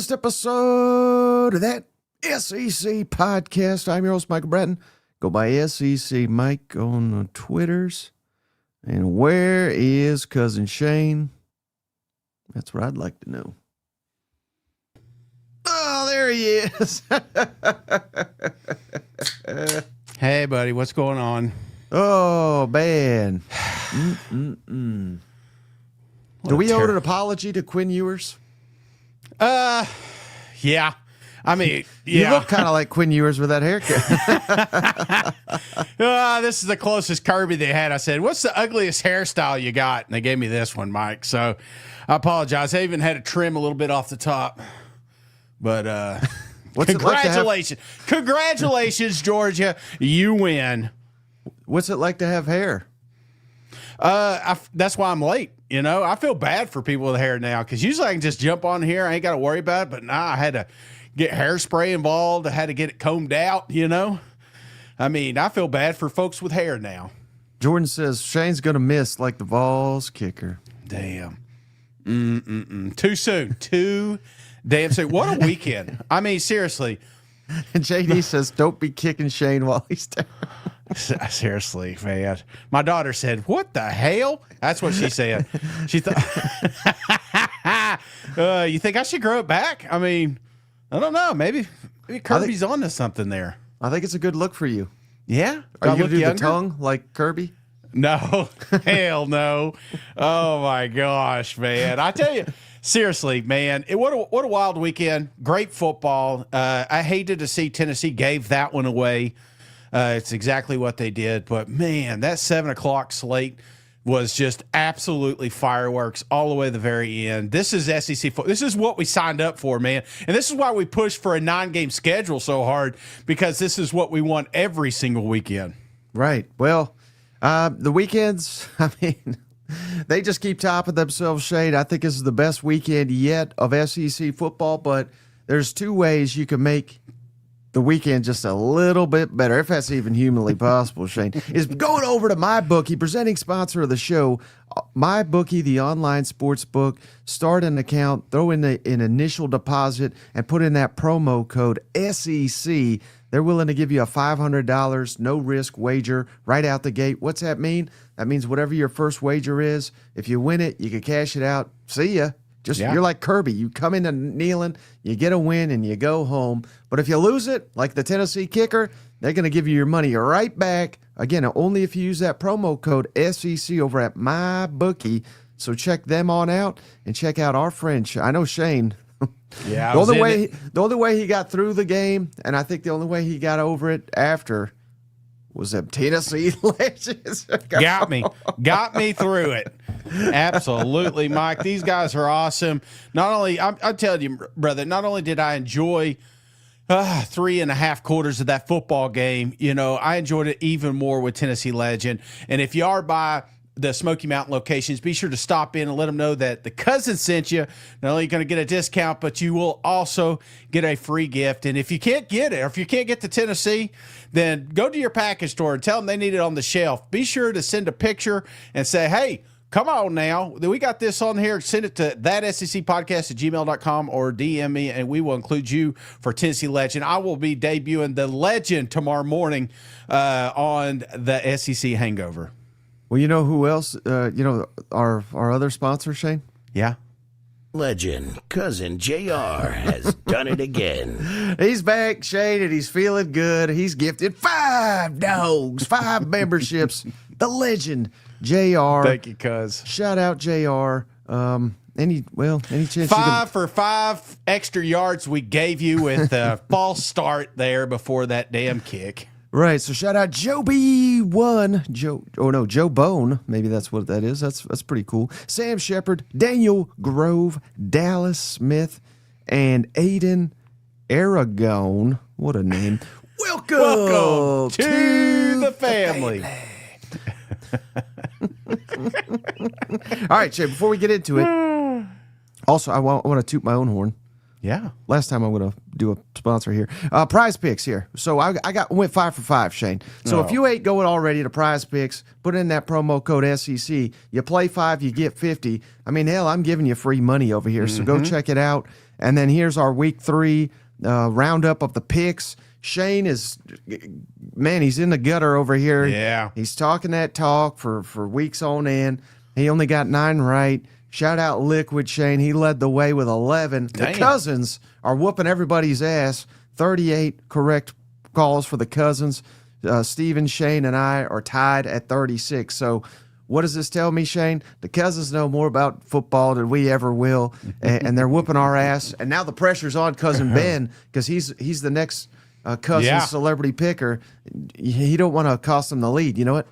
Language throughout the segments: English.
latest episode of that SEC podcast. I'm your host, Michael Bratton. Go by SEC Mike on the Twitters. And where is Cousin Shane? That's what I'd like to know. Oh, there he is. Hey, buddy, what's going on? Oh, man. Do we owe an apology to Quinn Ewers? Yeah. I mean, yeah. You look kind of like Quinn Ewers with that haircut. This is the closest Kirby they had. I said, what's the ugliest hairstyle you got? And they gave me this one, Mike. So I apologize. I even had to trim a little bit off the top. But congratulations. Congratulations, Georgia. You win. What's it like to have hair? That's why I'm late. You know, I feel bad for people with hair now because usually I can just jump on here. I ain't got to worry about it. But now I had to get hairspray involved. I had to get it combed out, you know. I mean, I feel bad for folks with hair now. Jordan says Shane's going to miss like the Vols kicker. Damn. Too soon. Too damn soon. What a weekend. I mean, seriously. And JD says, don't be kicking Shane while he's down. Seriously, man. My daughter said, what the hell? That's what she said. She thought, you think I should grow it back? I mean, I don't know. Maybe Kirby's on to something there. I think it's a good look for you. Yeah? Are you going to do the tongue like Kirby? No. Hell no. Oh, my gosh, man. I tell you, seriously, man, what a wild weekend. Great football. I hated to see Tennessee gave that one away. It's exactly what they did. But, man, that 7 o'clock slate was just absolutely fireworks all the way to the very end. This is SEC football. This is what we signed up for, man. And this is why we push for a 9-game schedule so hard, because this is what we want every single weekend. Right. Well, the weekends, I mean, they just keep topping themselves, Shane. I think this is the best weekend yet of SEC football, but there's two ways you can make the weekend just a little bit better, if that's even humanly possible, Shane, is going over to MyBookie, presenting sponsor of the show. MyBookie, the online sports book. Start an account, throw in an initial deposit, and put in that promo code SEC. They're willing to give you a $500 no-risk wager right out the gate. What's that mean? That means whatever your first wager is, if you win it, you can cash it out. See ya. You're like Kirby. You come into kneeling, you get a win, and you go home. But if you lose it, like the Tennessee kicker, they're going to give you your money right back. Again, only if you use that promo code SEC over at MyBookie. So check them on out and check out our friend. I know Shane. Yeah, the only way he got through the game, and I think the only way he got over it after, was them Tennessee legends. Got me through it. Absolutely, Mike. These guys are awesome. Not only, I tell you, brother, not only did I enjoy 3.5 quarters of that football game, you know, I enjoyed it even more with Tennessee legend. And if you are by the Smoky Mountain locations, be sure to stop in and let them know that the cousin sent you. Not only are you going to get a discount, but you will also get a free gift. And if you can't get it, or if you can't get to Tennessee, then go to your package store and tell them they need it on the shelf. Be sure to send a picture and say, hey, come on now. We got this on here. Send it to thatsecpodcast@gmail.com or DM me, and we will include you for Tennessee Legend. I will be debuting the Legend tomorrow morning on the SEC Hangover. Well, you know who else? Our other sponsor, Shane? Yeah. Legend, Cousin JR has done it again. He's back, Shane, and he's feeling good. He's gifted 5 dogs, 5 memberships. The Legend, JR. Thank you, cuz. Shout out, JR. Any chance 5 for 5 extra yards we gave you with a false start there before that damn kick. Right, so shout out Joe B1, Joe Bone, maybe that's what that is. That's pretty cool. Sam Shepard, Daniel Grove, Dallas Smith, and Aiden Aragon. What a name! Welcome to the family. All right, Shay. Before we get into it, also I want to toot my own horn. Yeah. Last time I'm going to do a sponsor here. Prize Picks here. So I went 5 for 5, Shane. So if you ain't going already to Prize Picks, put in that promo code SEC. You play 5, you get 50. I mean, hell, I'm giving you free money over here. So go check it out. And then here's our week 3 roundup of the picks. Shane is, man, he's in the gutter over here. Yeah. He's talking that talk for weeks on end. He only got 9 right. Shout out Liquid Shane. He led the way with 11. Damn. The Cousins are whooping everybody's ass. 38 correct calls for the Cousins. Steven, Shane, and I are tied at 36. So what does this tell me, Shane? The Cousins know more about football than we ever will, and they're whooping our ass. And now the pressure's on Cousin Ben because he's the next Cousins celebrity picker. He don't want to cost him the lead. You know what?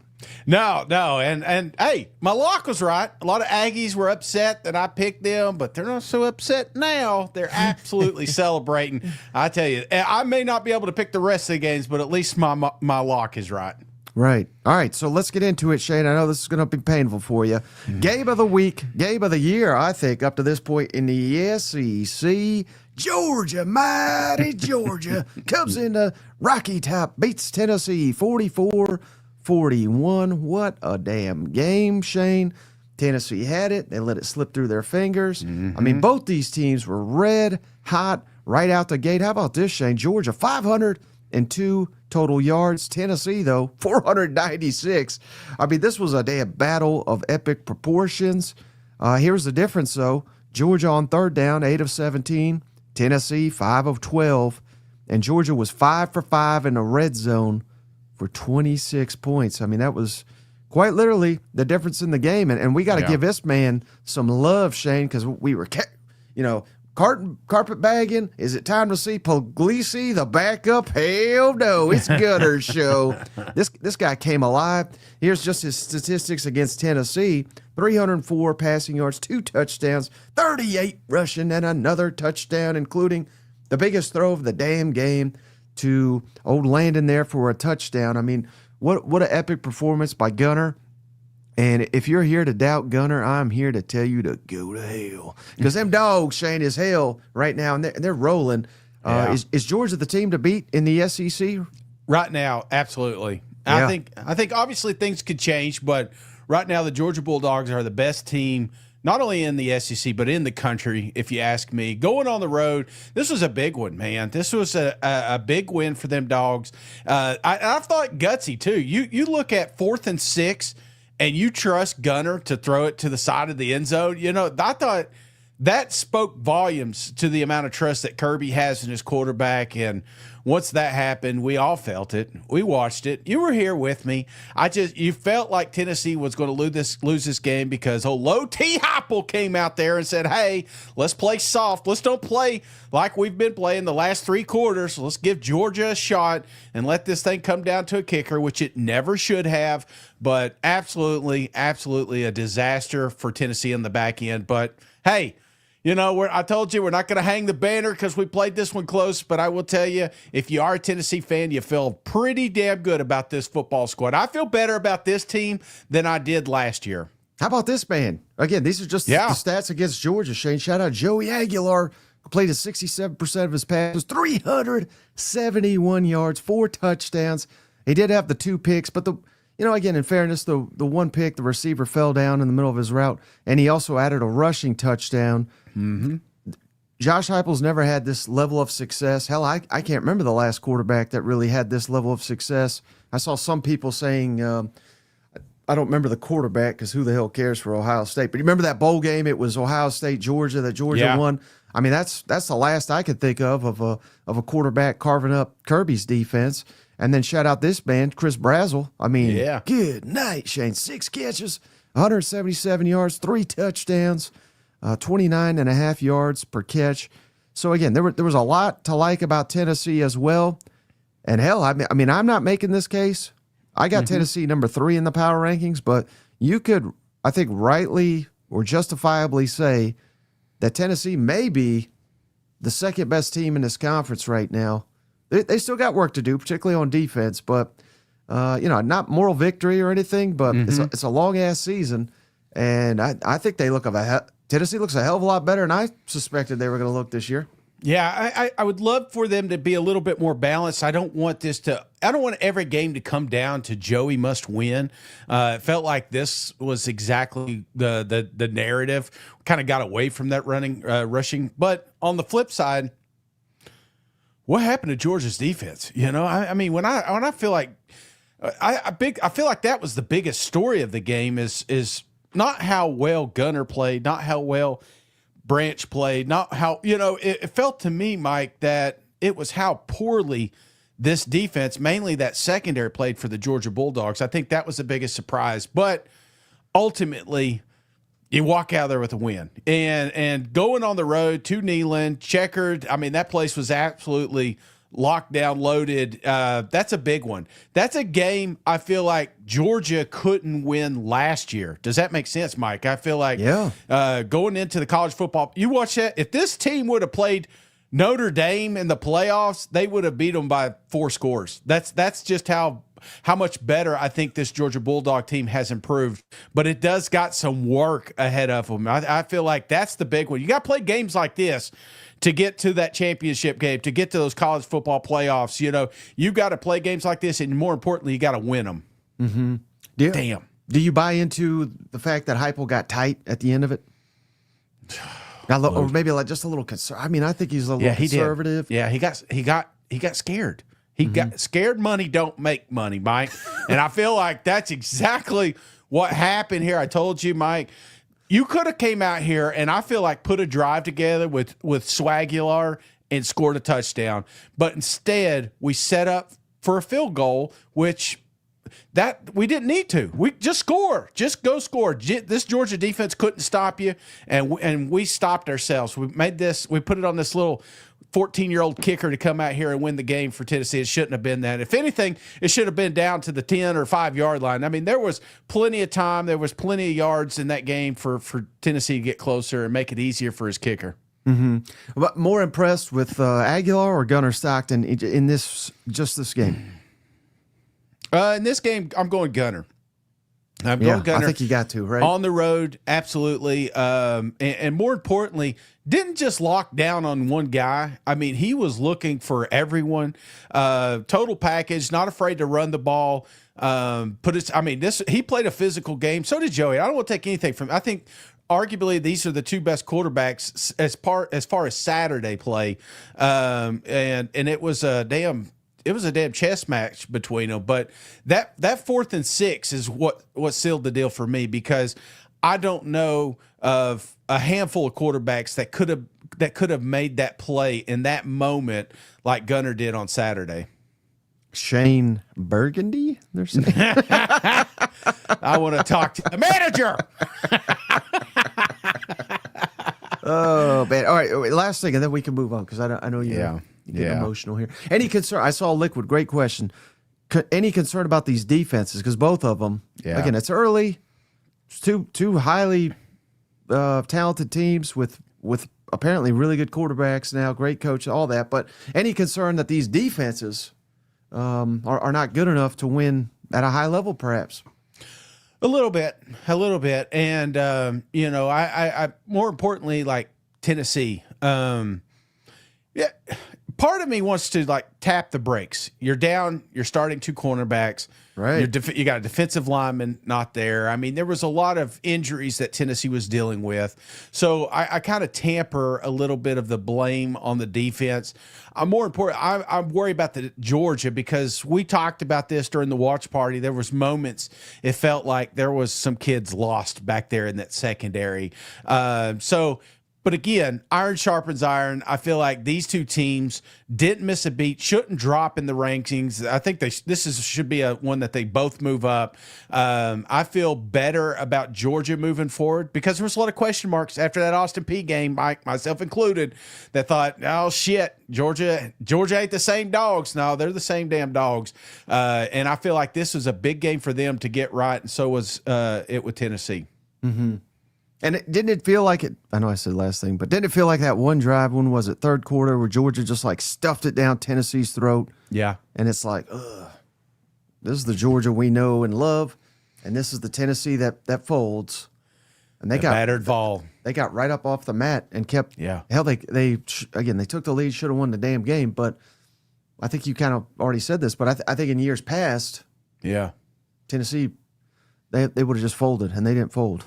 No, and hey, my lock was right. A lot of Aggies were upset that I picked them, but they're not so upset now. They're absolutely celebrating. I tell you, I may not be able to pick the rest of the games, but at least my lock is right. Right. All right, so let's get into it, Shane. I know this is going to be painful for you. Game of the week, game of the year, I think, up to this point in the SEC. Georgia, mighty Georgia, comes into Rocky Top, beats Tennessee 44-41. What a damn game, Shane. Tennessee had it. They let it slip through their fingers. I mean, both these teams were red hot right out the gate. How about this, Shane? Georgia, 502 total yards. Tennessee, though, 496. I mean, this was a damn battle of epic proportions. Here's the difference, though. Georgia on third down, 8 of 17. Tennessee, 5 of 12. And Georgia was 5 for 5 in the red zone for 26 points. I mean, that was quite literally the difference in the game. And we got to give this man some love, Shane, because we were, carpet bagging. Is it time to see Puglisi, the backup? Hell no, it's Gunner's show. This guy came alive. Here's just his statistics against Tennessee. 304 passing yards, 2 touchdowns, 38 rushing, and another touchdown, including the biggest throw of the damn game to old Landon there for a touchdown. I mean, what an epic performance by Gunner. And if you're here to doubt Gunner, I'm here to tell you to go to hell. Because them dogs, Shane, is hell right now, and they're rolling. Is Georgia the team to beat in the SEC? Right now, absolutely. Yeah. I think obviously things could change, but right now the Georgia Bulldogs are the best team, not only in the SEC, but in the country, if you ask me. Going on the road, this was a big one, man. This was a big win for them dogs. I thought gutsy, too. You look at 4th and 6, and you trust Gunner to throw it to the side of the end zone. You know, I thought that spoke volumes to the amount of trust that Kirby has in his quarterback. And once that happened, we all felt it. We watched it. You were here with me. You felt like Tennessee was going to lose this game because Low T. Heupel came out there and said, hey, let's play soft. Let's don't play like we've been playing the last 3 quarters. Let's give Georgia a shot and let this thing come down to a kicker, which it never should have. But absolutely, absolutely a disaster for Tennessee on the back end. But, hey, you know, I told you we're not going to hang the banner because we played this one close, but I will tell you, if you are a Tennessee fan, you feel pretty damn good about this football squad. I feel better about this team than I did last year. How about this man? Again, these are just the stats against Georgia, Shane. Shout out Joey Aguilar, completed 67% of his passes, 371 yards, 4 touchdowns. He did have the 2 picks, but again, in fairness, the 1 pick, the receiver fell down in the middle of his route, and he also added a rushing touchdown. Josh Heupel's never had this level of success. Hell, I can't remember the last quarterback that really had this level of success. I saw some people saying, I don't remember the quarterback because who the hell cares for Ohio State? But you remember that bowl game? It was Ohio State, Georgia, that Georgia won. I mean, that's the last I could think of a quarterback carving up Kirby's defense. And then shout out this man, Chris Brazzell. I mean, good night, Shane. 6 catches, 177 yards, 3 touchdowns, 29.5 yards per catch. So, again, there was a lot to like about Tennessee as well. And, hell, I mean, I'm not making this case. I got Tennessee number 3 in the power rankings, but you could, I think, rightly or justifiably say that Tennessee may be the second best team in this conference right now. They still got work to do, particularly on defense, but, not moral victory or anything, but it's a long-ass season, and I think Tennessee looks a hell of a lot better than I suspected they were going to look this year. Yeah, I would love for them to be a little bit more balanced. I don't want every game to come down to Joey must win. It felt like this was exactly the narrative. Kind of got away from that rushing. But on the flip side, what happened to Georgia's defense? I mean, when I feel like I feel like that was the biggest story of the game is not how well Gunner played, not how well Branch played, not how, it felt to me, Mike, that it was how poorly this defense, mainly that secondary, played for the Georgia Bulldogs. I think that was the biggest surprise. But ultimately, you walk out there with a win. And going on the road to Neyland, checkered, I mean, that place was absolutely locked down, loaded. That's a big one. That's a game I feel like Georgia couldn't win last year. Does that make sense, Mike? I feel like going into the college football, you watch that. If this team would have played Notre Dame in the playoffs, they would have beat them by 4 scores. That's just how much better I think this Georgia Bulldog team has improved. But it does got some work ahead of them. I feel like that's the big one. You got to play games like this to get to that championship game, to get to those college football playoffs. You got to play games like this, and more importantly, you got to win them. Mm-hmm. Damn. Do you buy into the fact that Heupel got tight at the end of it? Or maybe like just a little concern. I mean, I think he's a little conservative. Yeah, he got scared. He got scared. Money don't make money, Mike. And I feel like that's exactly what happened here. I told you, Mike. You could have came out here and I feel like put a drive together with Swagular and scored a touchdown. But instead, we set up for a field goal, which that we didn't need to. We just score. Just go score. This Georgia defense couldn't stop you, and we stopped ourselves. We put it on this little 14-year-old kicker to come out here and win the game for Tennessee. It shouldn't have been that. If anything, it should have been down to the 10 or 5-yard line. I mean, there was plenty of time. There was plenty of yards in that game for Tennessee to get closer and make it easier for his kicker. Mm-hmm. But more impressed with Aguilar or Gunnar Stockton in this game? In this game, I'm going Gunner. I'm going Gunner. I think you got to, right? On the road, absolutely. And more importantly, didn't just lock down on one guy. I mean, he was looking for everyone. Total package, not afraid to run the ball. He played a physical game. So did Joey. I don't want to take anything from him. I think arguably these are the two best quarterbacks as far as Saturday play. And it was a damn chess match between them. But that 4th and 6 is what sealed the deal for me, because I don't know of a handful of quarterbacks that could have made that play in that moment like Gunner did on Saturday. Shane Burgundy? They're saying. I want to talk to the manager. Oh, man. All right, last thing, and then we can move on, because I know you get emotional here. Any concern? I saw Liquid. Great question. Any concern about these defenses? Because both of them, again, it's early. It's two highly talented teams with apparently really good quarterbacks now, great coach, all that. But any concern that these defenses are not good enough to win at a high level, perhaps? A little bit, and I more importantly, like Tennessee. Part of me wants to like tap the brakes. You're down. You're starting 2 cornerbacks. Right. You got a defensive lineman not there. I mean, there was a lot of injuries that Tennessee was dealing with. So I kind of tamper a little bit of the blame on the defense. I'm worried about the Georgia, because we talked about this during the watch party. There was moments it felt like there was some kids lost back there in that secondary. But again, iron sharpens iron. I feel like these two teams didn't miss a beat, shouldn't drop in the rankings. I think should be one that they both move up. I feel better about Georgia moving forward, because there was a lot of question marks after that Austin Peay game, Mike, myself included, that thought, oh shit, Georgia ain't the same dogs. No, they're the same damn dogs. And I feel like this was a big game for them to get right, and so was it with Tennessee. Mm-hmm. And didn't it feel like it? I know I said last thing, but didn't it feel like that one drive? When was it? Third quarter, where Georgia just like stuffed it down Tennessee's throat. Yeah, and it's like, ugh, this is the Georgia we know and love, and this is the Tennessee that folds. and they battered ball. They got right up off the mat and kept. Yeah. Hell, they took the lead, should have won the damn game. But I think you kind of already said this, but I think in years past, Tennessee, they would have just folded, and they didn't fold.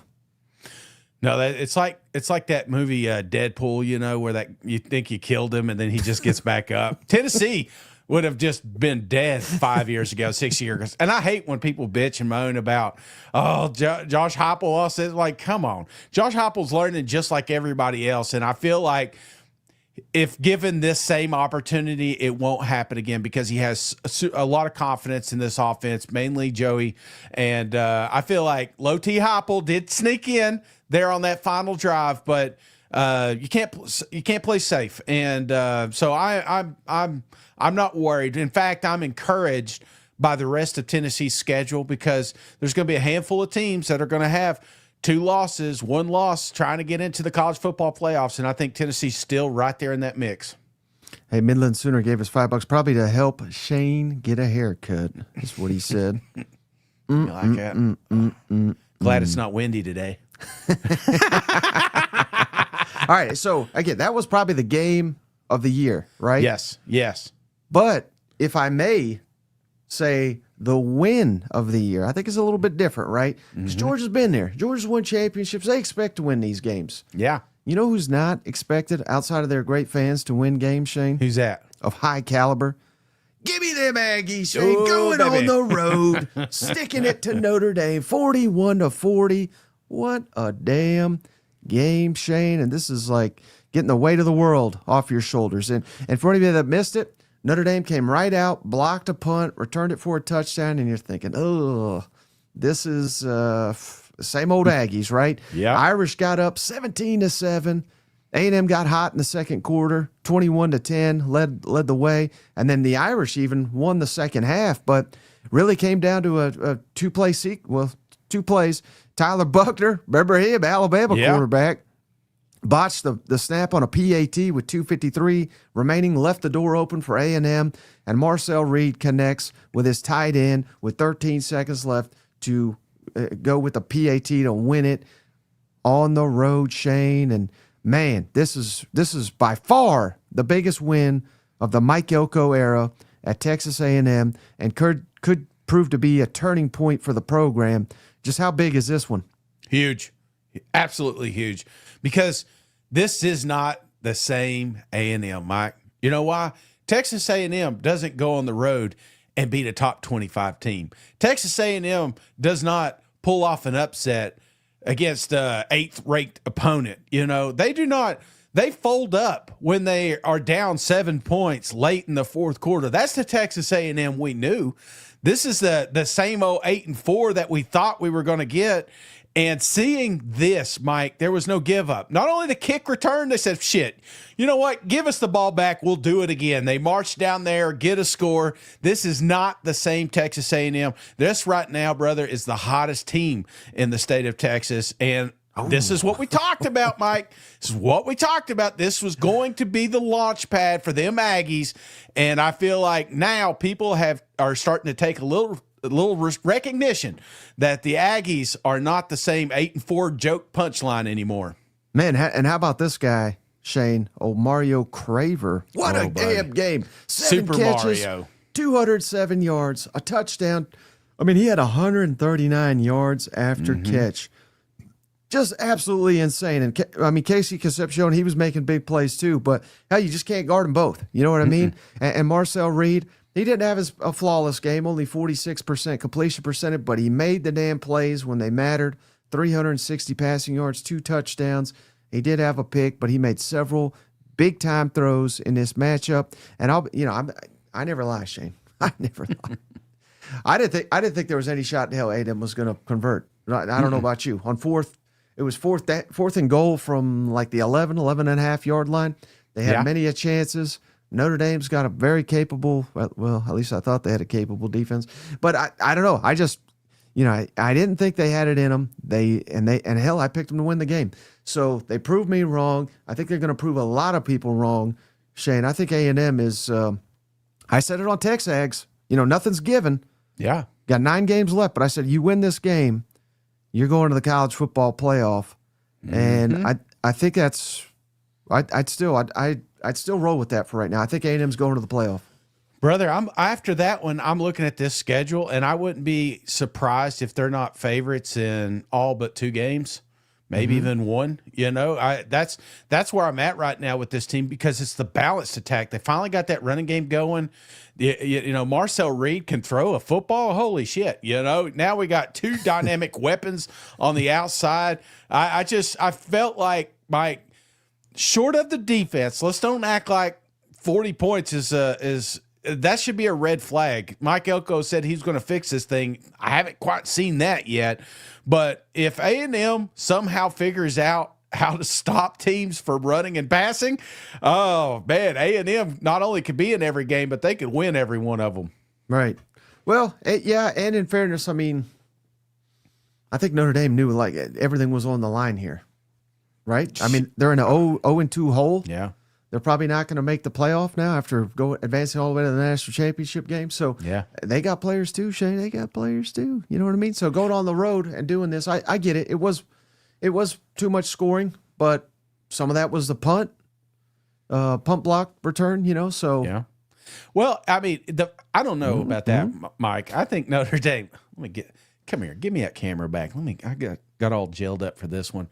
No, it's like that movie Deadpool, where that you think you killed him and then he just gets back up. Tennessee would have just been dead 5 years ago, 6 years. And I hate when people bitch and moan about, Josh Heupel. Says, like, come on. Josh Heupel's learning just like everybody else. And I feel like if given this same opportunity, it won't happen again because he has a lot of confidence in this offense, mainly Joey. And I feel like Low T Heupel did sneak in there on that final drive, but you can't play safe. And so I'm not worried. In fact, I'm encouraged by the rest of Tennessee's schedule because there's going to be a handful of teams that are going to have 2 losses, 1 loss, trying to get into the college football playoffs. And I think Tennessee's still right there in that mix. Hey, Midland Sooner gave us $5 probably to help Shane get a haircut. That's what he said. You like that? Glad it's not windy today. All right. So again, that was probably the game of the year, right? Yes. But if I may say the win of the year, I think it's a little bit different, right? Because Georgia's been there. Georgia's won championships. They expect to win these games. Yeah. You know who's not expected outside of their great fans to win games, Shane? Who's that? Of high caliber. Give me them Aggies, Shane. Going baby. on the road, sticking it to Notre Dame, 41-40. What a damn game, Shane. And this is like getting the weight of the world off your shoulders. And for anybody that missed it, Notre Dame came right out, blocked a punt, returned it for a touchdown, and you're thinking, oh, this is same old Aggies, right? Yeah. Irish got up 17-7. A&M got hot in the second quarter, 21-10, led the way, and then the Irish even won the second half, but really came down to a two-play two plays. Tyler Buckner, remember him, Alabama quarterback, botched the snap on a PAT with 2:53 remaining, left the door open for A&M, and Marcel Reed connects with his tight end with 13 seconds left to go with the PAT to win it on the road, Shane. And man, this is by far the biggest win of the Mike Elko era at Texas A&M, and could prove to be a turning point for the program. Just how big is this one? Huge. Absolutely huge. Because this is not the same A&M, Mike. You know why? Texas A&M doesn't go on the road and beat a top 25 team. Texas A&M does not pull off an upset against an 8th-ranked opponent. They do not. They fold up when they are down 7 points late in the fourth quarter. That's the Texas A&M we knew. This is the same old 8-4 that we thought we were going to get. And seeing this, Mike, there was no give up. Not only the kick return, they said, shit, you know what? Give us the ball back. We'll do it again. They marched down there, get a score. This is not the same Texas A&M. This right now, brother, is the hottest team in the state of Texas. And this is what we talked about, Mike. This is what we talked about. This was going to be the launch pad for them Aggies. And I feel like now people are starting to take a little recognition that the Aggies are not the same 8-4 joke punchline anymore. Man, and how about this guy, Shane? Old Mario Craver. What a damn game. 7 Super catches, Mario. 207 yards, a touchdown. I mean, he had 139 yards after catch. Just absolutely insane. And I mean, Casey Concepcion, he was making big plays too, but hell, you just can't guard them both. You know what I mean? And Marcel Reed, he didn't have a flawless game, only 46% completion percentage, but he made the damn plays when they mattered. 360 passing yards, 2 touchdowns. He did have a pick, but he made several big time throws in this matchup. And I never lie, Shane. I never lie. I didn't think there was any shot in hell A&M was going to convert. I don't know about you. On it was fourth and goal from like the 11 and a half yard line. They had many chances. Notre Dame's got a very capable, well, at least I thought they had a capable defense. But I don't know. I just, I didn't think they had it in them. And hell, I picked them to win the game. So they proved me wrong. I think they're going to prove a lot of people wrong, Shane. I think A&M is, I said it on TexAgs, nothing's given. Yeah. Got 9 games left, but I said, you win this game, you're going to the college football playoff and I think that's I'd still roll with that for right now. I think A&M's going to the playoff. Brother, after that one, I'm looking at this schedule, and I wouldn't be surprised if they're not favorites in all but 2 games, maybe even 1. That's where I'm at right now with this team, because it's the balanced attack. They finally got that running game going. Marcel Reed can throw a football. Holy shit! Now we got 2 dynamic weapons on the outside. I felt like, Mike, short of the defense, let's don't act like 40 points is. That should be a red flag. Mike Elko said he's going to fix this thing. I haven't quite seen that yet. But if A&M somehow figures out how to stop teams from running and passing, oh, man, A&M not only could be in every game, but they could win every one of them. Right. Well, yeah, and in fairness, I mean, I think Notre Dame knew like everything was on the line here, right? I mean, they're in an 0-2 hole. Yeah. They're probably not going to make the playoff now after advancing all the way to the national championship game. So yeah, they got players too, Shane. They got players too. You know what I mean? So going on the road and doing this, I get it. It was too much scoring, but some of that was the punt block return. So yeah. Well, I mean, I don't know about that, Mike. I think Notre Dame. Come here, give me that camera back. I got all gelled up for this one.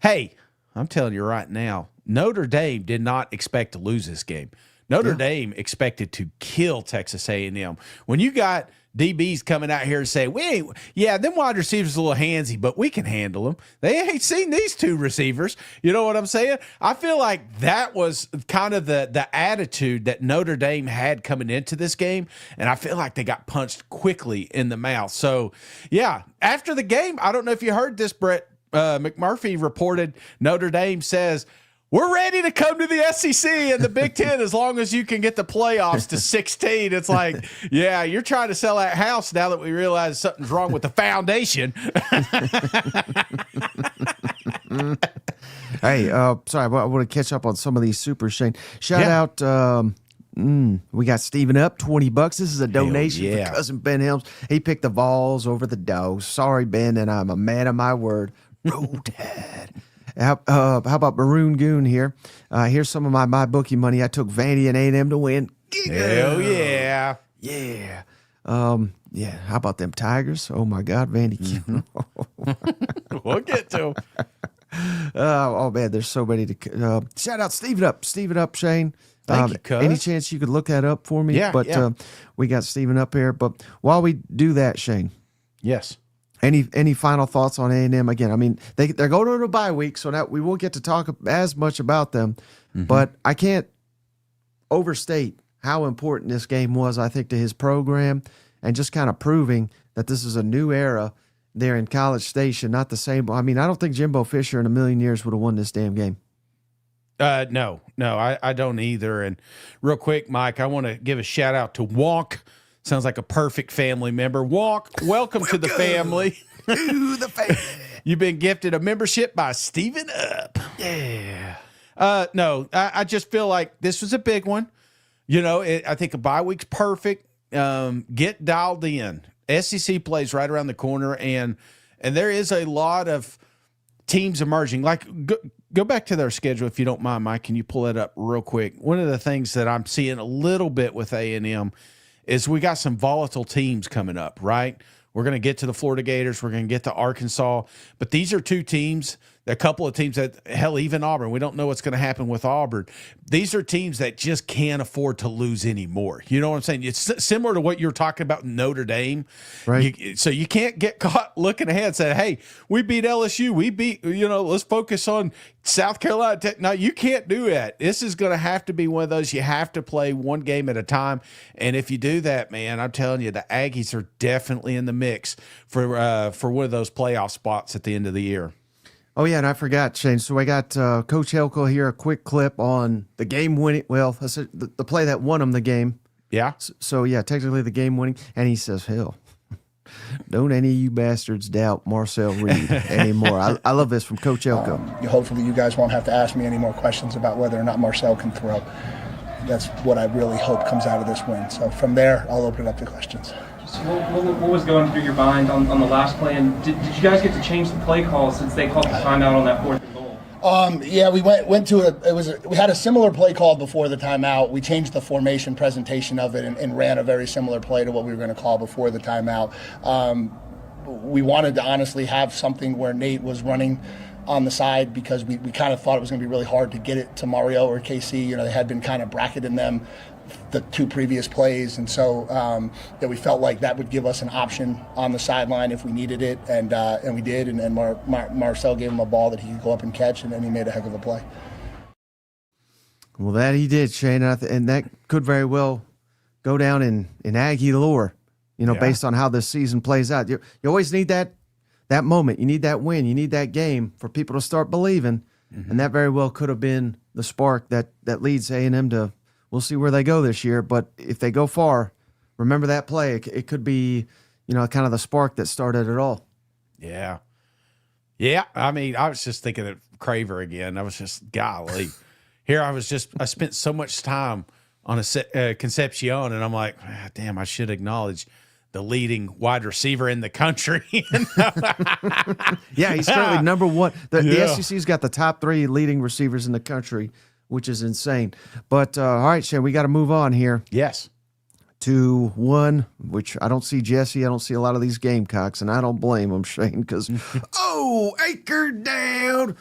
Hey, I'm telling you right now, Notre Dame did not expect to lose this game. Notre Dame expected to kill Texas A&M. When you got DBs coming out here and say, them wide receivers are a little handsy, but we can handle them. They ain't seen these 2 receivers. You know what I'm saying? I feel like that was kind of the attitude that Notre Dame had coming into this game, and I feel like they got punched quickly in the mouth. So, yeah, after the game, I don't know if you heard this, Brett. McMurphy reported Notre Dame says, we're ready to come to the SEC and the Big Ten as long as you can get the playoffs to 16. It's like, yeah, you're trying to sell that house now that we realize something's wrong with the foundation. Hey, sorry, I want to catch up on some of these super, Shane. Shout out, we got Steven up, $20. This is a donation for cousin Ben Helms. He picked the Vols over the Dogs. Sorry, Ben, and I'm a man of my word. Roll Tide. How about Maroon Goon here? Here's some of my bookie money. I took Vandy and A&M to win. Hell yeah. Yeah. Yeah. How about them Tigers? Oh, my God, Vandy. We'll get to them. Oh, man, there's so many to shout out Steven up, Shane. Thank you, cuz. Any chance you could look that up for me? Yeah, but we got Steven up here. But while we do that, Shane. Yes. Any final thoughts on A&M? Again, I mean, they're going to a bye week, so now we won't get to talk as much about them. But I can't overstate how important this game was, I think, to his program, and just kind of proving that this is a new era there in College Station, not the same. I mean, I don't think Jimbo Fisher in a million years would have won this damn game. No, I don't either. And real quick, Mike, I want to give a shout out to Wonk. Sounds like a perfect family member. Wonk, welcome to the family. To the family. You've been gifted a membership by Steven Up. Yeah. No, I just feel like this was a big one. I think a bye week's perfect. Get dialed in. SEC plays right around the corner, and there is a lot of teams emerging. Like, go back to their schedule if you don't mind, Mike. Can you pull that up real quick? One of the things that I'm seeing a little bit with A&M is we got some volatile teams coming up, right? We're going to get to the Florida Gators. We're going to get to Arkansas. But these are 2 teams, a couple of teams that, hell, even Auburn. We don't know what's going to happen with Auburn. These are teams that just can't afford to lose anymore. You know what I'm saying? It's similar to what you're talking about in Notre Dame. Right. So you can't get caught looking ahead and say, hey, we beat LSU. We beat, let's focus on South Carolina. No, you can't do that. This is going to have to be one of those. You have to play one game at a time. And if you do that, man, I'm telling you, the Aggies are definitely in the mix for one of those playoff spots at the end of the year. Oh, yeah, and I forgot, Shane. So I got Coach Helko here, a quick clip on the game-winning, well, I said the play that won him the game. Yeah. So, yeah, technically the game-winning. And he says, hell, don't any of you bastards doubt Marcel Reed anymore. I love this from Coach Helko. Hopefully you guys won't have to ask me any more questions about whether or not Marcel can throw. that's what I really hope comes out of this win. So from there, I'll open it up to questions. So what was going through your mind on the last play, and did you guys get to change the play call since they called the timeout on that 4th and goal? Yeah, we went to we had a similar play call before the timeout. We changed the formation presentation of it and ran a very similar play to what we were going to call before the timeout. We wanted to honestly have something where Nate was running on the side because we kind of thought it was going to be really hard to get it to Mario or KC. You know, they had been kind of bracketing them the 2 previous plays, and so we felt like that would give us an option on the sideline if we needed it, and we did, and Marcel gave him a ball that he could go up and catch, and then he made a heck of a play. Well, that he did, Shane, and that could very well go down in Aggie lore, based on how this season plays out. You always need that moment. You need that win. You need that game for people to start believing, and that very well could have been the spark that leads A&M to. We'll see where they go this year, but if they go far, remember that play. It could be, kind of the spark that started it all. Yeah. Yeah. I mean, I was just thinking of Craver again. I was just, golly. Here I spent so much time on a Concepcion, and I'm like, damn, I should acknowledge the leading wide receiver in the country. Yeah, he's currently number one. The SEC's got the top 3 leading receivers in the country, which is insane. But, all right, Shane, we got to move on here. Yes. To one, which I don't see Jesse. I don't see a lot of these Gamecocks, and I don't blame them, Shane, because, anchor down.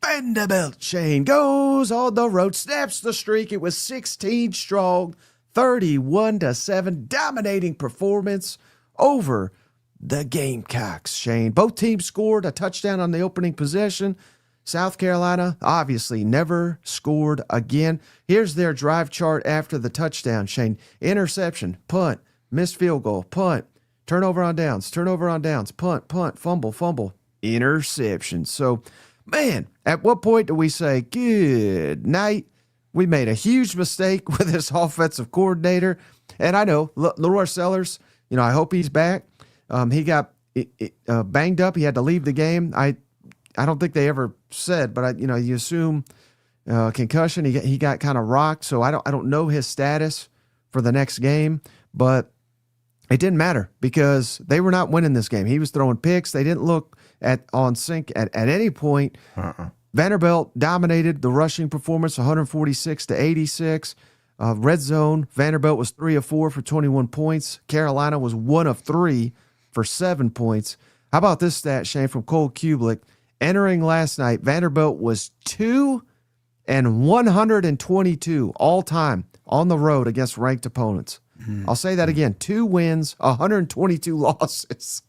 Vanderbilt, Shane, goes on the road, snaps the streak. It was 16 strong, 31-7, dominating performance over the Gamecocks, Shane. Both teams scored a touchdown on the opening possession. South Carolina obviously never scored again. Here's their drive chart after the touchdown, Shane. Interception, punt, missed field goal, punt, turnover on downs, punt, fumble, interception. So, man, at what point do we say, good night? We made a huge mistake with this offensive coordinator. And I know, Leroy Sellers, I hope he's back. He got banged up. He had to leave the game. I don't think they ever said, but you assume concussion. He got kind of rocked, so I don't know his status for the next game, but it didn't matter because they were not winning this game. He was throwing picks. They didn't look on sync at any point. Vanderbilt dominated the rushing performance, 146-86. Red zone, Vanderbilt was 3 of 4 for 21 points. Carolina was 1 of 3 for 7 points. How about this stat, Shane, from Cole Kubelik? Entering last night, Vanderbilt was 2-122 all time on the road against ranked opponents. I'll say that again: 2 wins, 122 losses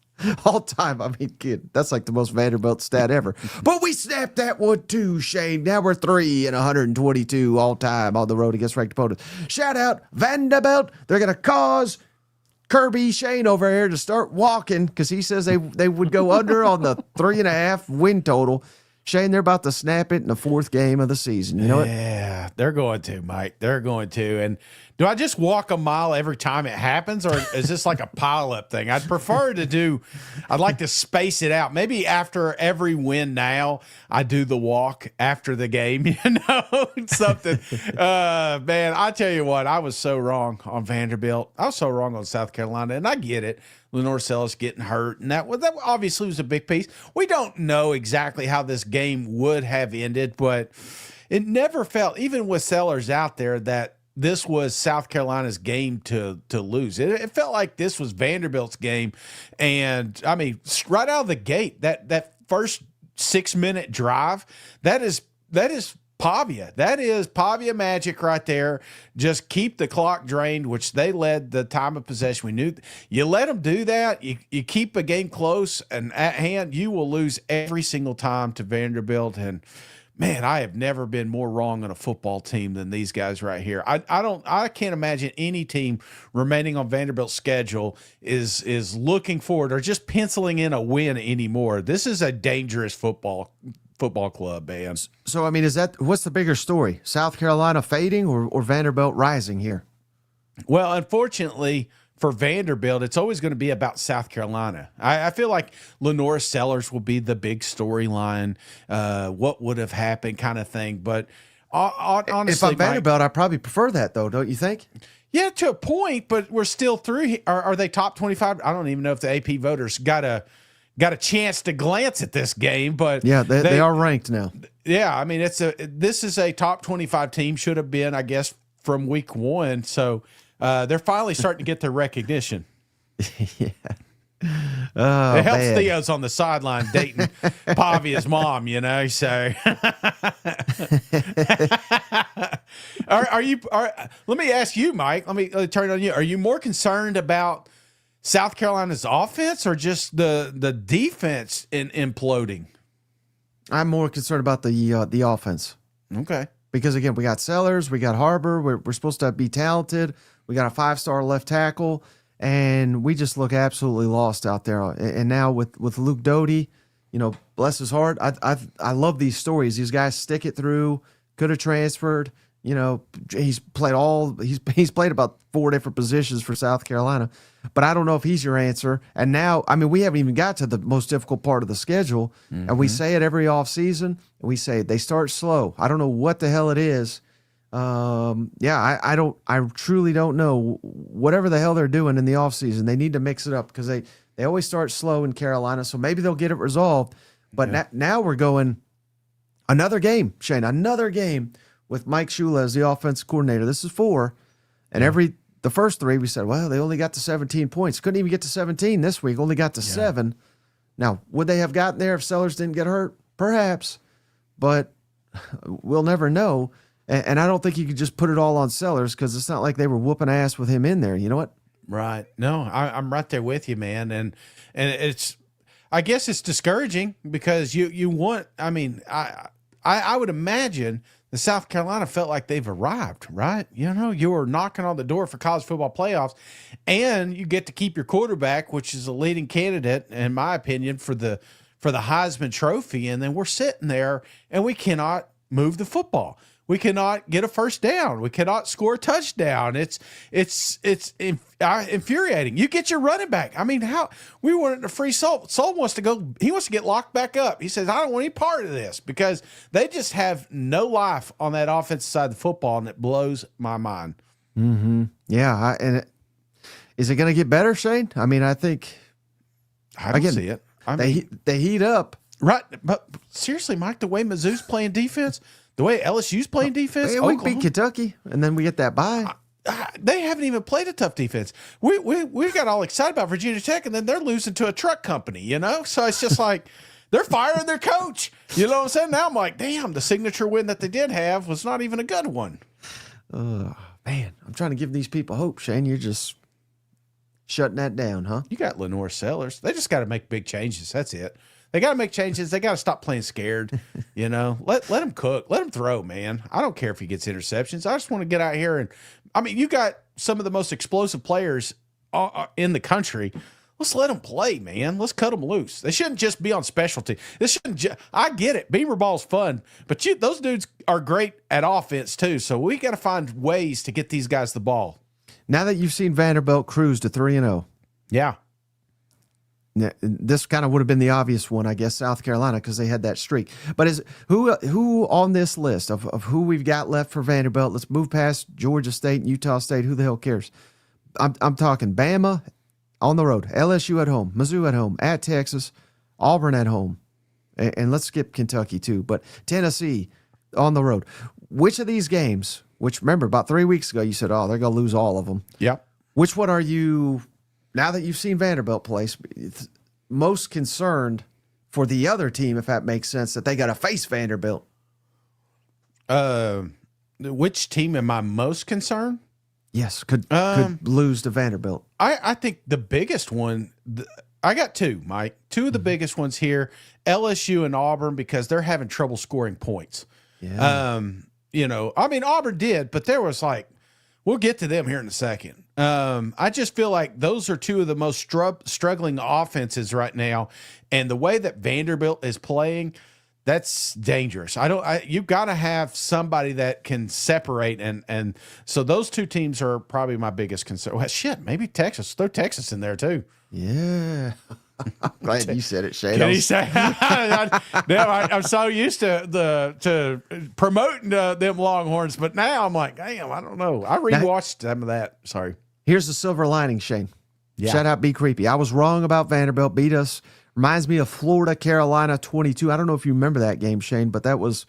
all time. I mean, kid, that's like the most Vanderbilt stat ever. But we snapped that one too, Shane. Now we're 3-122 all time on the road against ranked opponents. Shout out Vanderbilt. They're gonna cause Kirby Shane over here to start walking because he says they would go under on the 3.5 win total. Shane, they're about to snap it in the 4th game of the season. You know what? Yeah, they're going to, Mike. They're going to. And do I just walk a mile every time it happens, or is this like a pile-up thing? I'd like to space it out. Maybe after every win now, I do the walk after the game, something. Man, I tell you what, I was so wrong on Vanderbilt. I was so wrong on South Carolina, and I get it. Lenore Sellers getting hurt, and that obviously was a big piece. We don't know exactly how this game would have ended, but it never felt, even with Sellers out there, that this was South Carolina's game to lose. It felt like this was Vanderbilt's game, and I mean, right out of the gate, that first 6-minute drive, that is Pavia. That is Pavia magic right there. Just keep the clock drained, which they led the time of possession. We knew you let them do that. You keep a game close and at hand, you will lose every single time to Vanderbilt. And man, I have never been more wrong on a football team than these guys right here. I can't imagine any team remaining on Vanderbilt's schedule is looking forward or just penciling in a win anymore. This is a dangerous football club, man. So, I mean, what's the bigger story? South Carolina fading or Vanderbilt rising here? Well, unfortunately for Vanderbilt, it's always going to be about South Carolina. I feel like Lenore Sellers will be the big storyline, what would have happened kind of thing. But Honestly, if I'm Mike, Vanderbilt, I probably prefer that, though, don't you think? yeah, to a point, but we're still through. Are they top 25? I don't even know if the AP voters got a chance to glance at this game, but Yeah, they are ranked now. Yeah, I mean, this is a top 25 team. Should have been, I guess, from week one. So they're finally starting to get their recognition. Yeah. Oh, It helps man. Theo's on the sideline dating Pavia's mom, so let me ask you, Mike, let me turn it on you. Are you more concerned about South Carolina's offense or just the defense imploding? I'm more concerned about the offense. Okay. Because, again, we got Sellers, we got Harbor, we're supposed to be talented, we got a 5-star left tackle, and we just look absolutely lost out there. And now with Luke Doty, bless his heart, I love these stories. These guys stick it through, could have transferred. He's played about 4 different positions for South Carolina, but I don't know if he's your answer. And now, I mean, we haven't even got to the most difficult part of the schedule, and we say it every offseason, and we say they start slow. I don't know what the hell it is. I truly don't know. Whatever the hell they're doing in the offseason, they need to mix it up because they always start slow in Carolina, so maybe they'll get it resolved. But now we're going another game, Shane, another game with Mike Shula as the offensive coordinator. This is 4. And the first 3, we said, well, they only got to 17 points. Couldn't even get to 17 this week, only got to 7. Now, would they have gotten there if Sellers didn't get hurt? Perhaps. But we'll never know. And I don't think you could just put it all on Sellers because it's not like they were whooping ass with him in there. You know what? Right. No, I'm right there with you, man. And it's, I guess it's discouraging because you want, I mean, I would imagine the South Carolina felt like they've arrived, right? You were knocking on the door for college football playoffs, and you get to keep your quarterback, which is a leading candidate, in my opinion, for the Heisman Trophy. And then we're sitting there and we cannot move the football. We cannot get a first down. We cannot score a touchdown. It's infuriating. You get your running back. I mean, we wanted a free Sol. Sol wants to go. He wants to get locked back up. He says, I don't want any part of this because they just have no life on that offensive side of the football, and it blows my mind. Mm-hmm. Yeah. Is it going to get better, Shane? I mean, I think. I don't see it. They heat up. Right. But seriously, Mike, the way Mizzou's playing defense, the way LSU's playing defense, we beat Kentucky, and then we get that bye. They haven't even played a tough defense. We got all excited about Virginia Tech, and then they're losing to a truck company, So it's just like they're firing their coach. You know what I'm saying? Now I'm like, damn, the signature win that they did have was not even a good one. Man, I'm trying to give these people hope, Shane. You're just shutting that down, huh? You got Lenore Sellers. They just got to make big changes. That's it. They got to make changes. They got to stop playing scared. Let him cook. Let him throw, man. I don't care if he gets interceptions. I just want to get out here you got some of the most explosive players in the country. Let's let them play, man. Let's cut them loose. They shouldn't just be on specialty. I get it. Beamer ball's fun, but those dudes are great at offense too. So we got to find ways to get these guys the ball. Now that you've seen Vanderbilt cruise to 3-0. Yeah. This kind of would have been the obvious one, I guess, South Carolina, because they had that streak. But who on this list of who we've got left for Vanderbilt? Let's move past Georgia State and Utah State. Who the hell cares? I'm talking Bama on the road, LSU at home, Mizzou at home, at Texas, Auburn at home, and let's skip Kentucky too. But Tennessee on the road. Which of these games? Which remember about 3 weeks ago you said, they're going to lose all of them. Yeah. Which one are you? Now that you've seen Vanderbilt play, most concerned for the other team, if that makes sense, that they got to face Vanderbilt? Which team am I most concerned? Yes, could lose to Vanderbilt. I think the biggest one, I got 2, Mike. 2 of the biggest ones here, LSU and Auburn, because they're having trouble scoring points. Yeah. Auburn did, but there was we'll get to them here in a second. I just feel like those are 2 of the most struggling offenses right now. And the way that Vanderbilt is playing, that's dangerous. You've got to have somebody that can separate. And so those 2 teams are probably my biggest concern. Well, shit, maybe Texas. Throw Texas in there too. Yeah. Glad you said it, Shane. Can he say? I'm so used to promoting them Longhorns, but now I'm like, damn, I don't know. I rewatched some of that. Sorry. Here's the silver lining, Shane. Yeah. Shout out, Be Creepy. I was wrong about Vanderbilt. Beat us. Reminds me of Florida, Carolina 22. I don't know if you remember that game, Shane, but that was,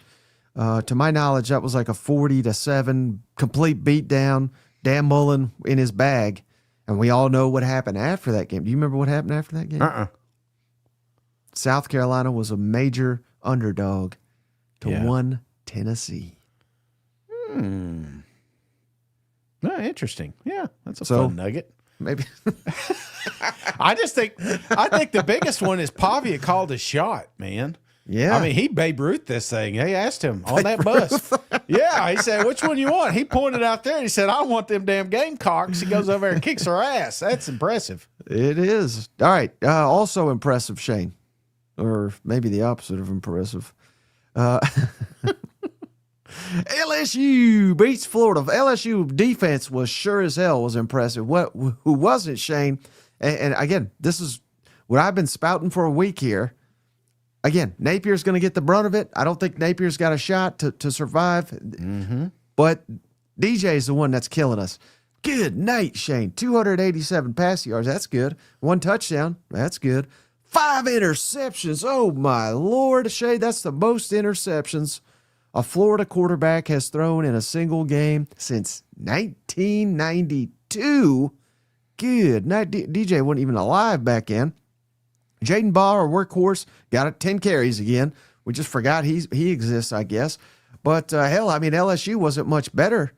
to my knowledge, that was like a 40-7 complete beatdown. Dan Mullen in his bag. And we all know what happened after that game. Do you remember what happened after that game? South Carolina was a major underdog to 1 Tennessee. Oh, interesting. Yeah, that's a fun nugget. Maybe. I think the biggest one is Pavia called a shot, man. Yeah. I mean, he Babe Ruth this thing. They asked him on that bus. Yeah, he said, which one you want? He pointed out there. He said, I want them damn Gamecocks. He goes over there and kicks our ass. That's impressive. It is. All right. Also impressive, Shane. Or maybe the opposite of impressive. LSU beats Florida. LSU defense was sure as hell was impressive. Who wasn't, Shane? And again, this is what I've been spouting for a week here. Again, Napier's going to get the brunt of it. I don't think Napier's got a shot to survive. Mm-hmm. But DJ is the one that's killing us. Good night, Shane. 287 passing yards. That's good. 1 touchdown. That's good. 5 interceptions. Oh, my Lord, Shane. That's the most interceptions a Florida quarterback has thrown in a single game since 1992. Good night. DJ wasn't even alive back then. Jaden Ball, our workhorse, got it 10 carries again. We just forgot he exists, I guess. But hell, I mean, LSU wasn't much better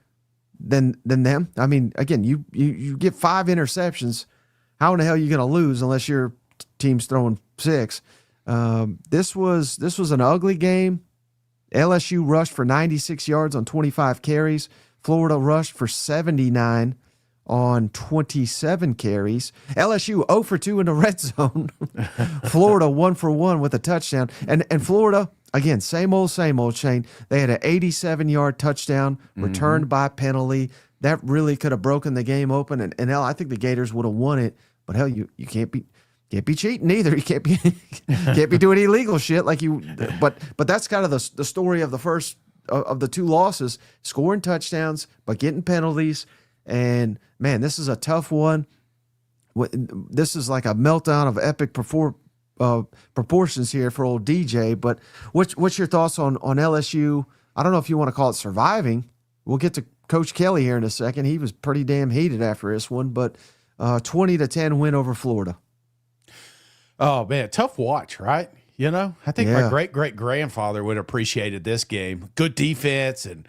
than them. I mean, again, you get 5 interceptions. How in the hell are you going to lose unless your team's throwing 6? This was an ugly game. LSU rushed for 96 yards on 25 carries. Florida rushed for 79 on 27 carries. LSU 0 for 2 in the red zone. Florida 1 for 1 with a touchdown. And Florida, again, same old Shane. They had an 87-yard touchdown returned by penalty. That really could have broken the game open. And hell, I think the Gators would have won it. But hell, you can't be cheating either. You can't be doing illegal shit like you. But that's kind of the story of the first of the 2 losses: scoring touchdowns but getting penalties. And man, this is a tough one. This is like a meltdown of epic proportions here for old DJ. But what's your thoughts on LSU? I don't know if you want to call it surviving. We'll get to Coach Kelly here in a second. He was pretty damn heated after this one, but 20-10 win over Florida. Oh man, tough watch, right? You know, I think my great-great-grandfather would have appreciated this game. Good defense and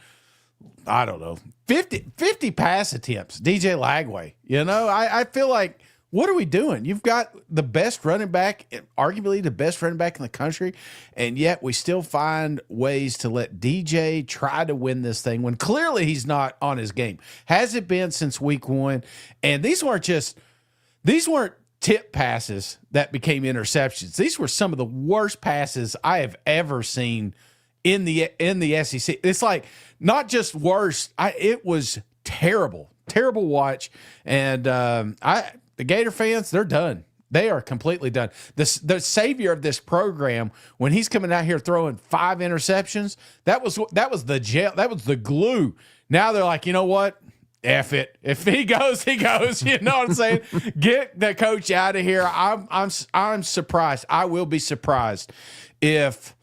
I don't know, 50 pass attempts, DJ Lagway. You know, I feel like, what are we doing? You've got the best running back, arguably the best running back in the country, and yet we still find ways to let DJ try to win this thing when clearly he's not on his game. Has it been since week 1? And these weren't tip passes that became interceptions. These were some of the worst passes I have ever seen in the SEC. It's like not just worse. It was terrible watch. And the Gator fans, they're done. They are completely done. The savior of this program, when he's coming out here throwing 5 interceptions, that was the gel. That was the glue. Now they're like, you know what? F it. If he goes, he goes. You know what I'm saying? Get the coach out of here. I'm surprised. I will be surprised if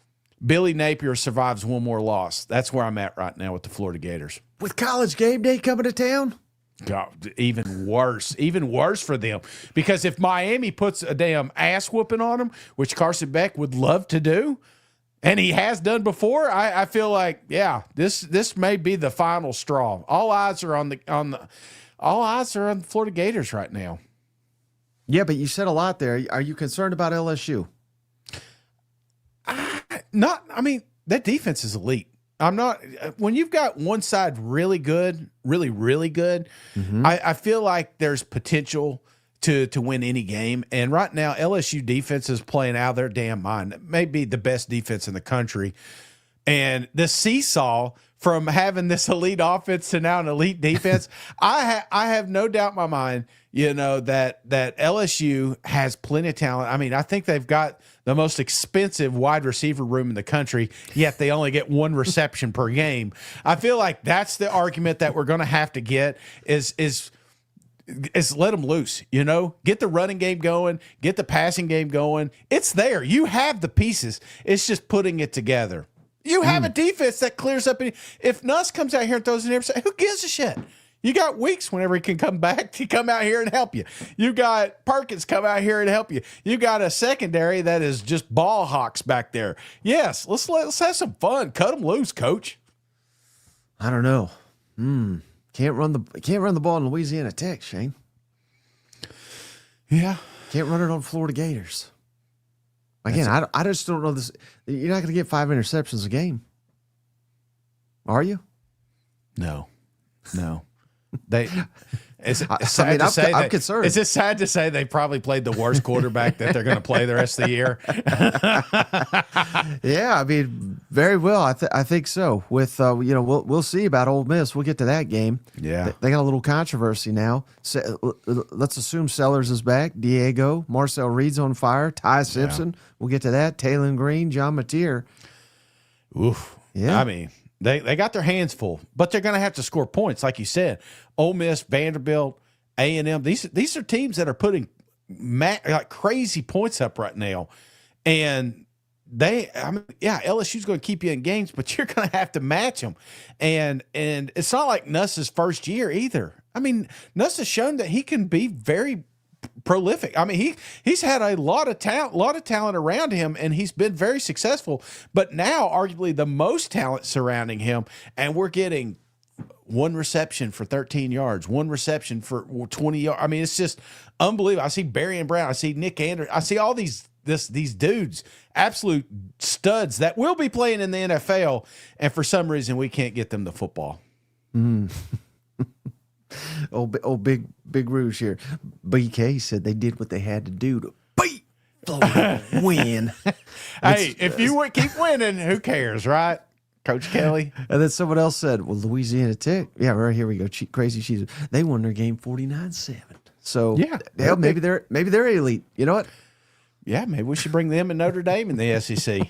Billy Napier survives one more loss. That's where I'm at right now with the Florida Gators. With College Game Day coming to town? God, even worse for them. Because if Miami puts a damn ass whooping on them, which Carson Beck would love to do, and he has done before, I feel like, yeah, this may be the final straw. All eyes are on the Florida Gators right now. Yeah, but you said a lot there. Are you concerned about LSU? That defense is elite. I'm not. When you've got one side really good, really good, I feel like there's potential to win any game. And right now, LSU defense is playing out of their damn mind. It may be the best defense in the country. And the seesaw from having this elite offense to now an elite defense. I have no doubt in my mind, that LSU has plenty of talent. I mean, I think they've got the most expensive wide receiver room in the country, yet they only get one reception per game. I feel like that's the argument that we're going to have to get is let them loose, get the running game going, get the passing game going. It's there. You have the pieces. It's just putting it together. You have a defense that clears up. If Nuss comes out here and throws an interception, who gives a shit? You got Weeks whenever he can come back to come out here and help you. You got Perkins come out here and help you. You got a secondary that is just ball hawks back there. Yes, let's have some fun. Cut them loose, coach. I don't know. Can't run the ball in Louisiana Tech, Shane. Yeah. Can't run it on Florida Gators. Again, I just don't know this. You're not going to get 5 interceptions a game, are you? No. I'm concerned. Is it sad to say they probably played the worst quarterback that they're going to play the rest of the year? Yeah, I mean, very well. I think so. With we'll see about Ole Miss. We'll get to that game. Yeah, they got a little controversy now. Let's assume Sellers is back. Diego, Marcel Reed's on fire. Ty Simpson. Yeah. We'll get to that. Taylon Green, John Mateer. Oof. Yeah. I mean, they got their hands full, but they're going to have to score points, like you said. Ole Miss, Vanderbilt, A&M. These are teams that are putting crazy points up right now, and LSU's going to keep you in games, but you're going to have to match them, and it's not like Nuss's first year either. I mean, Nuss has shown that he can be very prolific. I mean, he's had a lot of talent around him, and he's been very successful. But now, arguably, the most talent surrounding him, and we're getting one reception for 13 yards, one reception for 20 yards. I mean, it's just unbelievable. I see Barry and Brown. I see Nick Anderson. I see all these dudes, absolute studs that will be playing in the NFL, and for some reason we can't get them the football. Old Big Rouge here. BK said they did what they had to do to beat Florida, win. Hey, if you would keep winning, who cares, right, Coach Kelly? And then someone else said, well, Louisiana Tech. Yeah, right here we go. Crazy Cheese. They won their game 49-7. So yeah, maybe they're elite. You know what? Yeah, maybe we should bring them and Notre Dame in the SEC.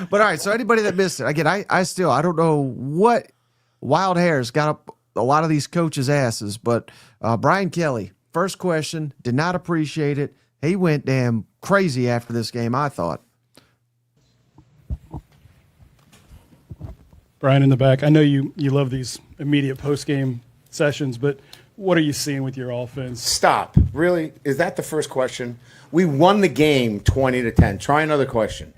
But all right, so anybody that missed it, again, I don't know what wild hairs got up a lot of these coaches' asses, but Brian Kelly, first question, did not appreciate it. He went damn crazy after this game, I thought. Brian in the back, I know you love these immediate post-game sessions, but what are you seeing with your offense? Stop. Really? Is that the first question? We won the game 20-10. Try another question.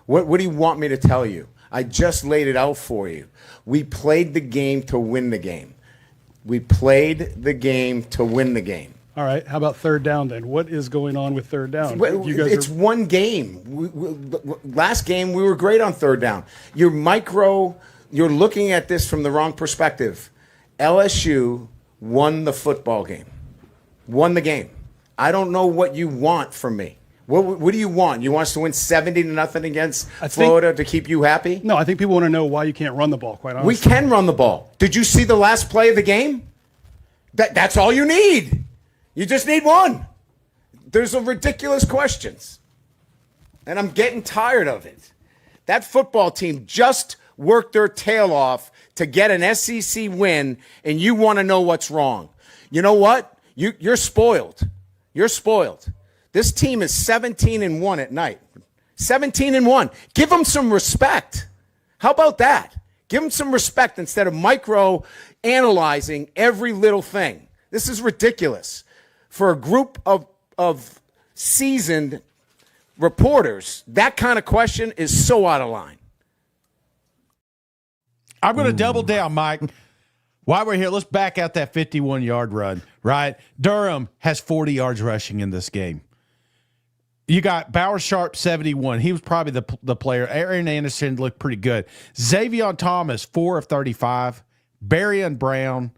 What do you want me to tell you? I just laid it out for you. We played the game to win the game. We played the game to win the game. All right. How about third down then? What is going on with third down? It's one game. Last game, we were great on third down. You're looking at this from the wrong perspective. LSU won the football game. Won the game. I don't know what you want from me. What do you want? You want us to win 70-0 against Florida to keep you happy? No, I think people want to know why you can't run the ball, quite honestly. We can run the ball. Did you see the last play of the game? That's all you need. You just need one. There's ridiculous questions. And I'm getting tired of it. That football team just worked their tail off to get an SEC win, and you want to know what's wrong. You know what? You're spoiled. You're spoiled. This team is 17-1 at night. 17-1. Give them some respect. How about that? Give them some respect instead of micro-analyzing every little thing. This is ridiculous. For a group of seasoned reporters, that kind of question is so out of line. I'm going to double down, Mike. While we're here, let's back out that 51-yard run, right? Durham has 40 yards rushing in this game. You got Bauer Sharp, 71. He was probably the player. Aaron Anderson looked pretty good. Xavier Thomas, 4 of 35. Barry and Brown,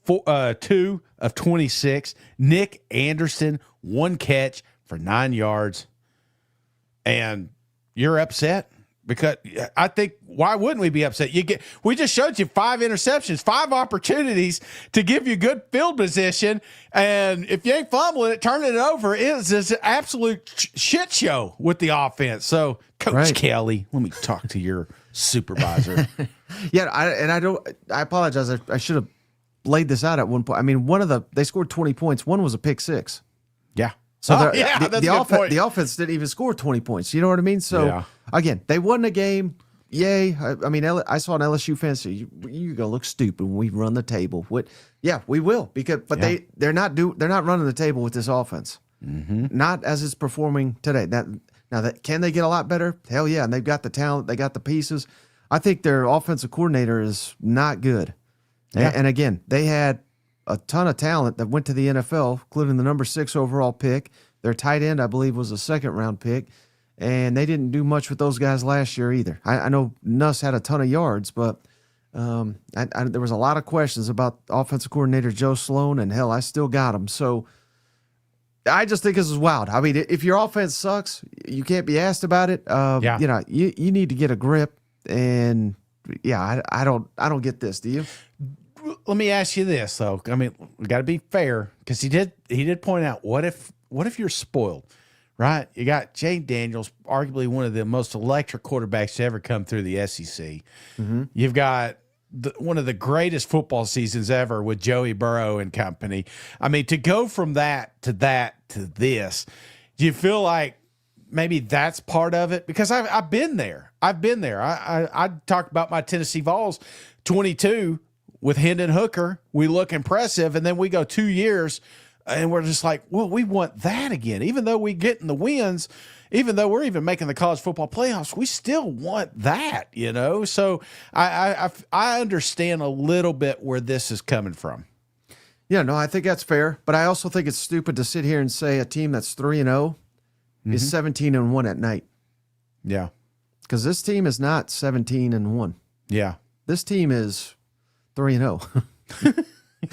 2 of 26. Nick Anderson, 1 catch for 9 yards. And you're upset? because I think why wouldn't we be upset? We just showed you 5 interceptions, 5 opportunities to give you good field position, and if you ain't fumbling it, turning it over, it's an absolute shit show with the offense. So, Coach Kelly, let me talk to your supervisor. I apologize. I should have laid this out at one point. I mean, they scored 20 points. One was a pick six. Yeah. So the offense didn't even score 20 points. You know what I mean? So again, they won the game. Yay. I mean, I saw an LSU fan say, you're going to look stupid when we run the table. Yeah, we will, but they're not running the table with this offense. Not as it's performing today. Can they get a lot better? Hell yeah. And they've got the talent. They got the pieces. I think their offensive coordinator is not good. Yeah. And again, they had a ton of talent that went to the NFL, including the number 6 overall pick. Their tight end, I believe, was a second-round pick, and they didn't do much with those guys last year either. I know Nuss had a ton of yards, but there was a lot of questions about offensive coordinator Joe Sloan, and hell, I still got him. So I just think this is wild. I mean, if your offense sucks, you can't be asked about it. You need to get a grip, and I don't get this. Do you? Let me ask you this though. I mean, we got to be fair because he did point out what if you're spoiled, right? You got Jay Daniels, arguably one of the most electric quarterbacks to ever come through the SEC. You've got one of the greatest football seasons ever with Joey Burrow and company. I mean, to go from that to this, do you feel like maybe that's part of it? Because I've been there. I talked about my Tennessee Vols 22 with Hendon Hooker. We look impressive, and then we go 2 years, and we're just like, well, we want that again. Even though we get in the wins, even though we're even making the college football playoffs, we still want that, you know? So I understand a little bit where this is coming from. Yeah, no, I think that's fair, but I also think it's stupid to sit here and say a team that's 3-0 is 17-1 at night. Yeah. Because this team is not 17-1. Yeah. This team is 3-0.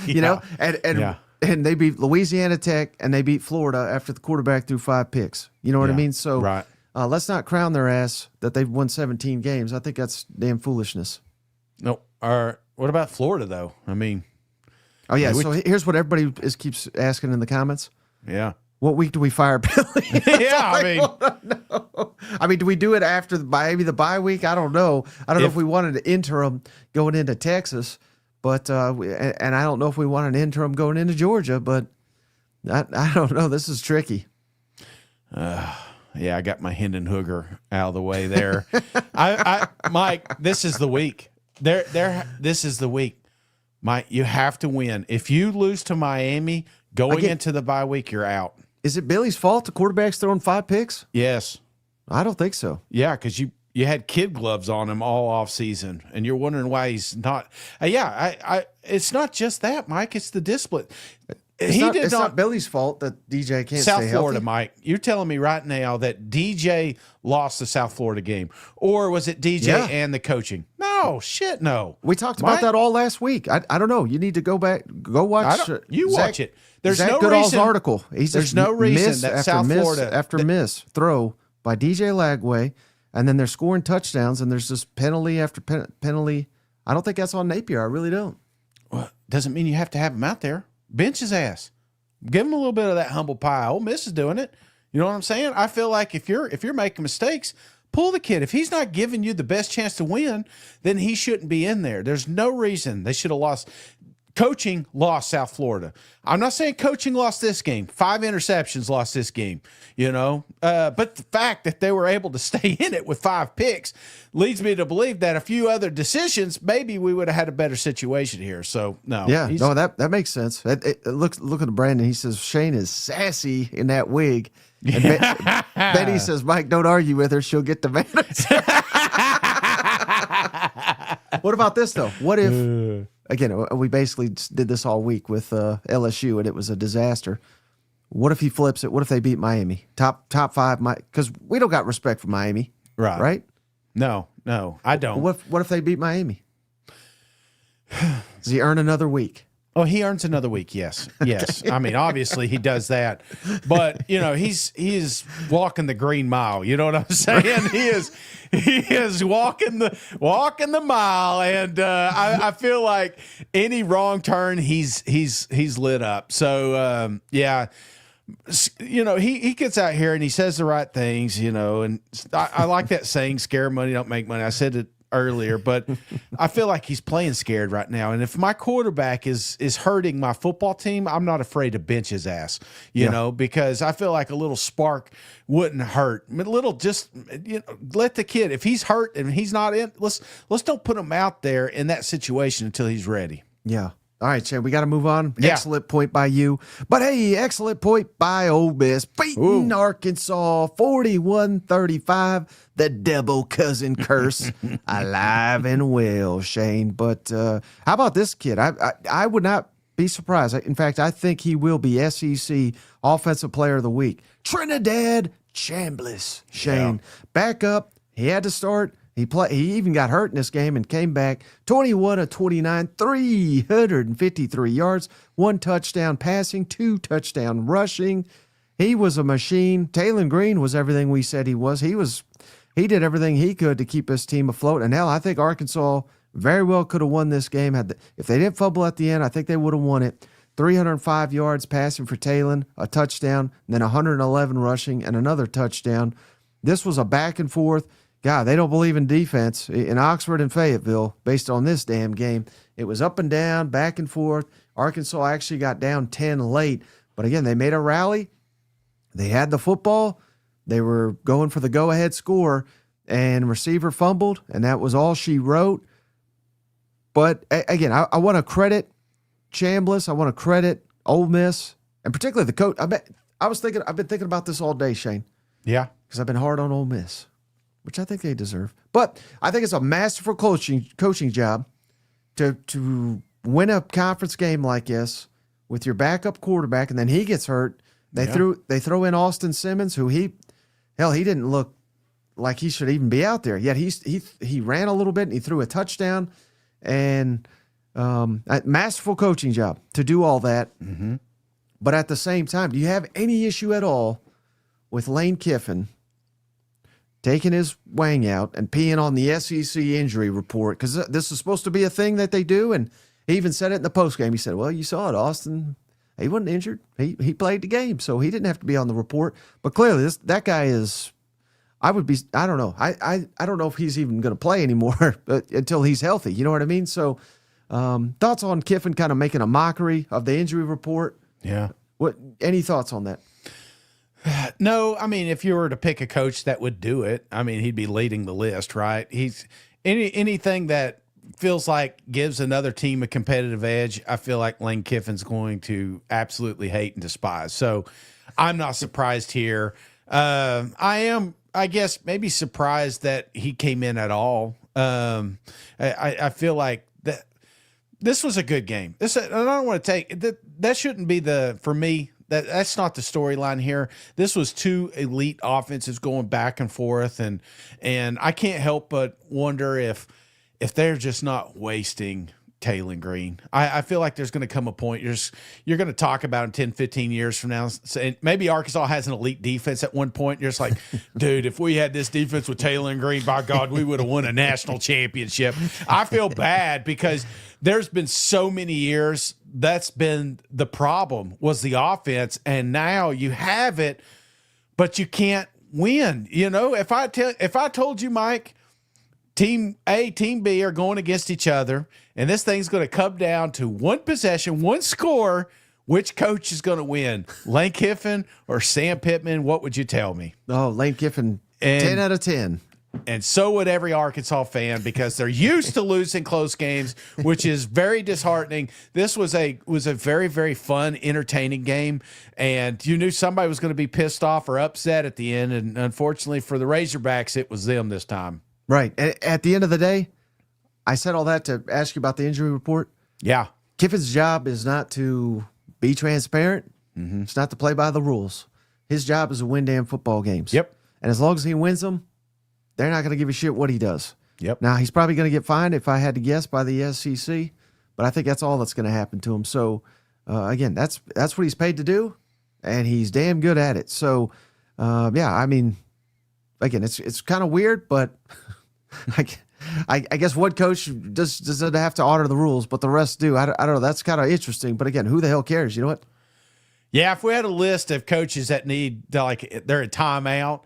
You know, and they beat Louisiana Tech and they beat Florida after the quarterback threw 5 picks. You know what I mean? So let's not crown their ass that they've won 17 games. I think that's damn foolishness. No. What about Florida though? I mean, oh yeah. So here's what everybody keeps asking in the comments. Yeah. What week do we fire Billy? I mean, do we do it after maybe the bye week? I don't know. I don't know if we wanted an interim going into Texas. But and I don't know if we want an interim going into Georgia, but I don't know. This is tricky. I got my Hendon Hooker out of the way there. Mike, this is the week. This is the week. Mike, you have to win. If you lose to Miami going into the bye week, you're out. Is it Billy's fault the quarterback's throwing 5 picks? Yes. I don't think so. Yeah, because you had kid gloves on him all off season, and you're wondering why he's not. It's not just that, Mike. It's the discipline. It's not Billy's fault that DJ can't South stay Florida, healthy. Mike. You're telling me right now that DJ lost the South Florida game, or was it DJ and the coaching? No, shit, no. We talked about that all last week. I don't know. You need to go back, go watch. Watch it. There's Zach no Goodall's reason. article. There's no reason that South Florida after miss throw by DJ Lagway, and then they're scoring touchdowns, and there's just penalty after penalty. I don't think that's on Napier. I really don't. Well, doesn't mean you have to have him out there. Bench his ass. Give him a little bit of that humble pie. Ole Miss is doing it. You know what I'm saying? I feel like if you're making mistakes, pull the kid. If he's not giving you the best chance to win, then he shouldn't be in there. There's no reason they should have lost. Coaching lost South Florida. I'm not saying coaching lost this game. 5 interceptions lost this game, you know. But the fact that they were able to stay in it with 5 picks leads me to believe that a few other decisions, maybe we would have had a better situation here. So, no. Yeah, that makes sense. Look at Brandon. He says, Shane is sassy in that wig. And Benny says, Mike, don't argue with her. She'll get the manners. What about this, though? What if... Again, we basically did this all week with LSU, and it was a disaster. What if he flips it? What if they beat Miami? Top 5, because we don't got respect for Miami, right? No, I don't. What if they beat Miami? Does he earn another week? Oh, he earns another week. Yes, yes. I mean, obviously he does that, but he is walking the green mile. You know what I'm saying? He is walking the mile, and I feel like any wrong turn, he's lit up. So yeah. He gets out here and he says the right things, and I like that saying, scare money, don't make money. I said it earlier, but I feel like he's playing scared right now. And if my quarterback is hurting my football team, I'm not afraid to bench his ass, you know, because I feel like a little spark wouldn't hurt. A little just, let the kid, if he's hurt and he's not in, let's don't put him out there in that situation until he's ready. Yeah. All right, Shane, we got to move on. Yeah. Excellent point by you. But, hey, excellent point by Ole Miss. Beating Arkansas 41-35. The double cousin curse alive and well, Shane. But how about this kid? I would not be surprised. In fact, I think he will be SEC Offensive Player of the Week. Trinidad Chambliss, Shane. Yeah. Back up. He had to start. He even got hurt in this game and came back 21 of 29, 353 yards, 1 touchdown passing, 2 touchdown rushing. He was a machine. Taylor Green was everything we said he was. He did everything he could to keep his team afloat. And hell, I think Arkansas very well could have won this game. If they didn't fumble at the end, I think they would have won it. 305 yards passing for Taylor, a touchdown, and then 111 rushing and another touchdown. This was a back and forth. God, they don't believe in defense in Oxford and Fayetteville based on this damn game. It was up and down, back and forth. Arkansas actually got down 10 late. But again, they made a rally. They had the football. They were going for the go-ahead score, and receiver fumbled, and that was all she wrote. But again, I want to credit Chambliss. I want to credit Ole Miss, and particularly the coach. I've been thinking about this all day, Shane. Yeah. Because I've been hard on Ole Miss, which I think they deserve. But I think it's a masterful coaching job to win a conference game like this with your backup quarterback, and then he gets hurt. They throw in Austin Simmons, who he didn't look like he should even be out there. Yet he ran a little bit and he threw a touchdown, and a masterful coaching job to do all that. Mm-hmm. But at the same time, do you have any issue at all with Lane Kiffin taking his wang out and peeing on the SEC injury report? Because this is supposed to be a thing that they do, and he even said it in the postgame. He said, well, you saw it, Austin. He wasn't injured. He played the game, so he didn't have to be on the report. But clearly, that guy is. I don't know. I don't know if he's even going to play anymore until he's healthy. You know what I mean? So, thoughts on Kiffin kind of making a mockery of the injury report? Yeah. Any thoughts on that? No, I mean, if you were to pick a coach that would do it, I mean, he'd be leading the list, right? He's anything that feels like gives another team a competitive edge, I feel like Lane Kiffin's going to absolutely hate and despise. So I'm not surprised here. I am, I guess, maybe surprised that he came in at all. I feel like that this was a good game. I don't want to take that shouldn't be for me. That's not the storyline here. This was two elite offenses going back and forth, and I can't help but wonder if they're just not wasting Taylor Green. I feel like there's going to come a point you're going to talk about in 10, 15 years from now. So maybe Arkansas has an elite defense at one point. You're just like, dude, if we had this defense with Taylor and Green, by God, we would have won a national championship. I feel bad because there's been so many years that's been the problem was the offense, and now you have it, but you can't win. You know, if I told you, Mike, Team A, Team B are going against each other, and this thing's going to come down to one possession, one score. Which coach is going to win, Lane Kiffin or Sam Pittman? What would you tell me? Oh, Lane Kiffin, 10 out of 10. And so would every Arkansas fan because they're used to losing close games, which is very disheartening. This was a very, very fun, entertaining game, and you knew somebody was going to be pissed off or upset at the end, and unfortunately for the Razorbacks, it was them this time. Right. At the end of the day, I said all that to ask you about the injury report. Yeah. Kiffin's job is not to be transparent. Mm-hmm. It's not to play by the rules. His job is to win damn football games. Yep. And as long as he wins them, they're not going to give a shit what he does. Yep. Now, he's probably going to get fined, if I had to guess, by the SEC. but I think that's all that's going to happen to him. So again, that's what he's paid to do, and he's damn good at it. So yeah, I mean, again, it's kind of weird, but I guess one coach doesn't have to honor the rules, but the rest do. I don't know. That's kind of interesting. But again, who the hell cares? You know what? Yeah, if we had a list of coaches that need they're in timeout,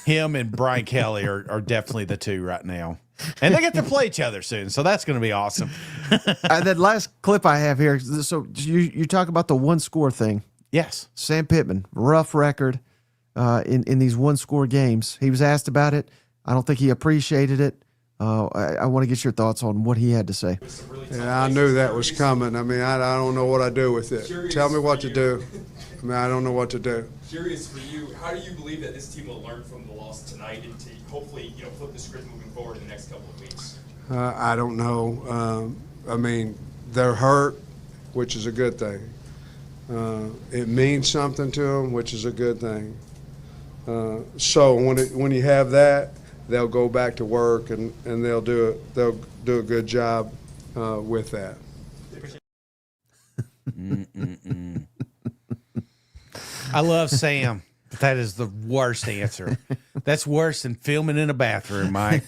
him and Brian Kelly are definitely the two right now. And they get to play each other soon, so that's going to be awesome. And then last clip I have here. So you talk about the one score thing. Yes. Sam Pittman, rough record in these one score games. He was asked about it. I don't think he appreciated it. I want to get your thoughts on what he had to say. Yeah, I knew that was coming. I mean, I don't know what I do with it. Tell me what to do. I mean, I don't know what to do. Curious for you, how do you believe that this team will learn from the loss tonight and to hopefully, flip the script moving forward in the next couple of weeks? I don't know. I mean, they're hurt, which is a good thing. It means something to them, which is a good thing. So when you have that, they'll go back to work and they'll do a good job with that. I love Sam, but that is the worst answer. That's worse than filming in a bathroom, Mike.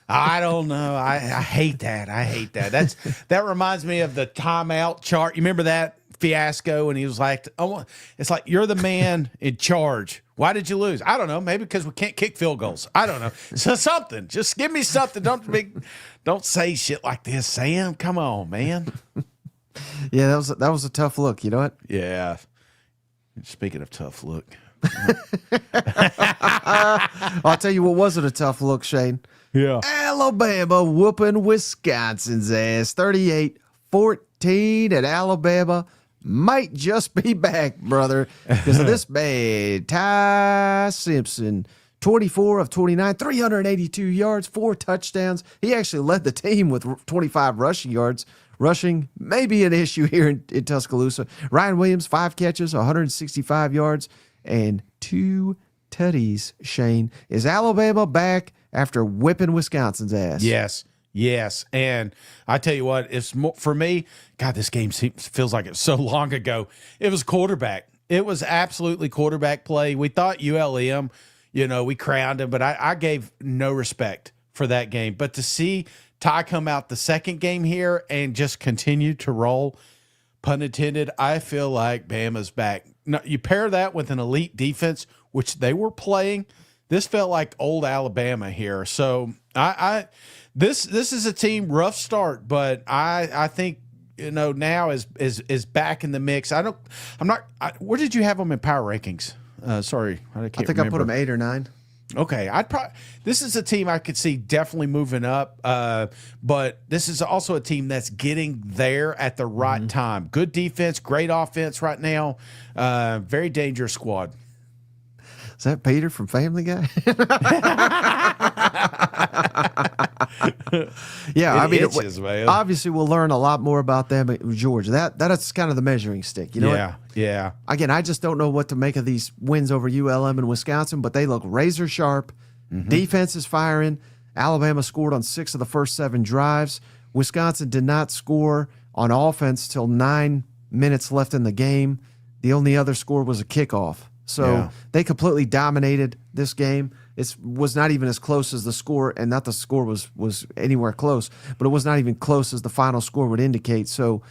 I don't know. I hate that. I hate that. That reminds me of the timeout chart. You remember that fiasco? And he was like, "Oh, it's like you're the man in charge. Why did you lose? I don't know. Maybe because we can't kick field goals. I don't know. So something. Just give me something. Don't say shit like this, Sam. Come on, man." Yeah, that was a tough look. You know what? Yeah. Speaking of tough look, I'll tell you what wasn't a tough look, Shane. Yeah. Alabama whooping Wisconsin's ass 38-14, and Alabama might just be back, brother, because of this man, Ty Simpson, 24 of 29, 382 yards, 4 touchdowns. He actually led the team with 25 rushing yards. Rushing may be an issue here in Tuscaloosa. Ryan Williams, 5 catches, 165 yards, and 2 tutties, Shane. Is Alabama back after whipping Wisconsin's ass? Yes. And I tell you what, it's more, for me, God, this game feels like it's so long ago. It was quarterback. It was absolutely quarterback play. We thought ULM, we crowned him, but I gave no respect for that game. But to see Ty come out the second game here and just continue to roll, pun intended, I feel like Bama's back. Now, you pair that with an elite defense, which they were playing. This felt like old Alabama here. So this is a team, rough start, but I think now is back in the mix. Where did you have them in power rankings? Sorry, I think I put them 8 or 9. Okay, this is a team I could see definitely moving up, but this is also a team that's getting there at the right time. Good defense, great offense right now. Very dangerous squad. Is that Peter from Family Guy? Yeah, obviously we'll learn a lot more about them at Georgia. That's kind of the measuring stick, you know? Yeah. Again, I just don't know what to make of these wins over ULM and Wisconsin, but they look razor sharp. Defense is firing. Alabama scored on 6 of the first 7 drives. Wisconsin did not score on offense till 9 minutes left in the game. The only other score was a kickoff. So they completely dominated this game. It was not even as close as the score, and not the score was anywhere close, but it was not even close as the final score would indicate. So,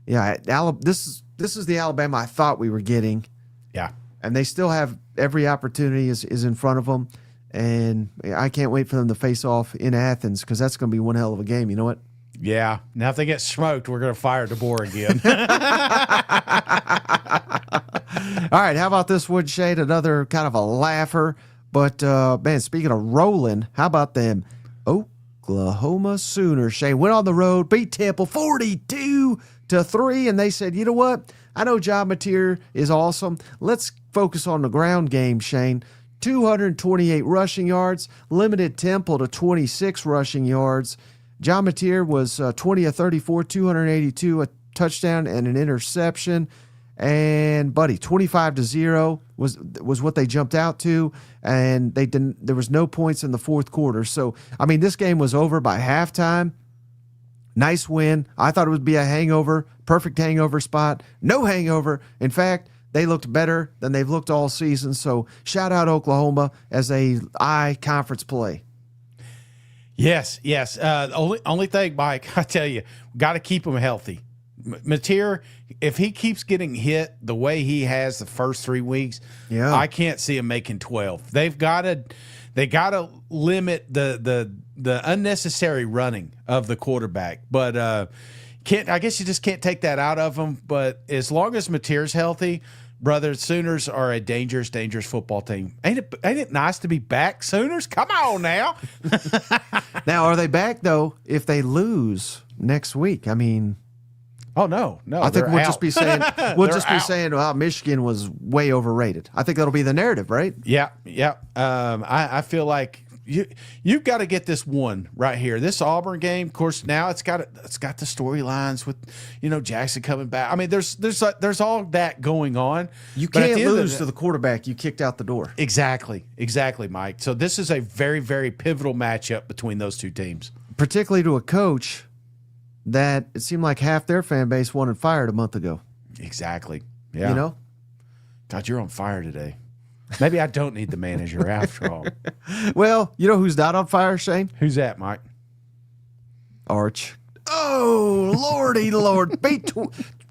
yeah, this is the Alabama I thought we were getting. Yeah. And they still have every opportunity is in front of them, and I can't wait for them to face off in Athens because that's going to be one hell of a game. You know what? Yeah. Now, if they get smoked, we're going to fire DeBoer again. All right, how about this one, Shade? Another kind of a laugher. But, man, speaking of rolling, how about them Oklahoma Sooners? Shane went on the road, beat Temple 42-3, and they said, you know what? I know John Mateer is awesome. Let's focus on the ground game, Shane. 228 rushing yards, limited Temple to 26 rushing yards. John Mateer was 20 of 34, 282, a touchdown and an interception. And buddy, 25-0 was what they jumped out to, and they didn't. There was no points in the fourth quarter. So I mean, this game was over by halftime. Nice win. I thought it would be a hangover, perfect hangover spot. No hangover. In fact, they looked better than they've looked all season. So shout out Oklahoma as a conference play. Yes. Only thing, Mike, I tell you, got to keep him healthy. Mateer, if he keeps getting hit the way he has the first 3 weeks, I can't see him making 12. They got to limit the unnecessary running of the quarterback. But I guess you just can't take that out of him. But as long as Mateer's healthy, brother, Sooners are a dangerous football team. Ain't it nice to be back, Sooners? Come on now. Now, are they back though? If they lose next week, I mean. Oh no! I think we'll just be saying well, Michigan was way overrated. I think that'll be the narrative, right? Yeah. I feel like you've got to get this one right here. This Auburn game, of course, now it's got the storylines with Jackson coming back. I mean, there's all that going on. You can't lose to the quarterback you kicked out the door. Exactly, Mike. So this is a very, very pivotal matchup between those two teams, particularly to a coach that it seemed like half their fan base wanted fired a month ago. Exactly. Yeah. God, you're on fire today. Maybe I don't need the manager after all. Well, you know who's not on fire, Shane? Who's that, Mike? Arch. Oh, Lordy Lord. Beat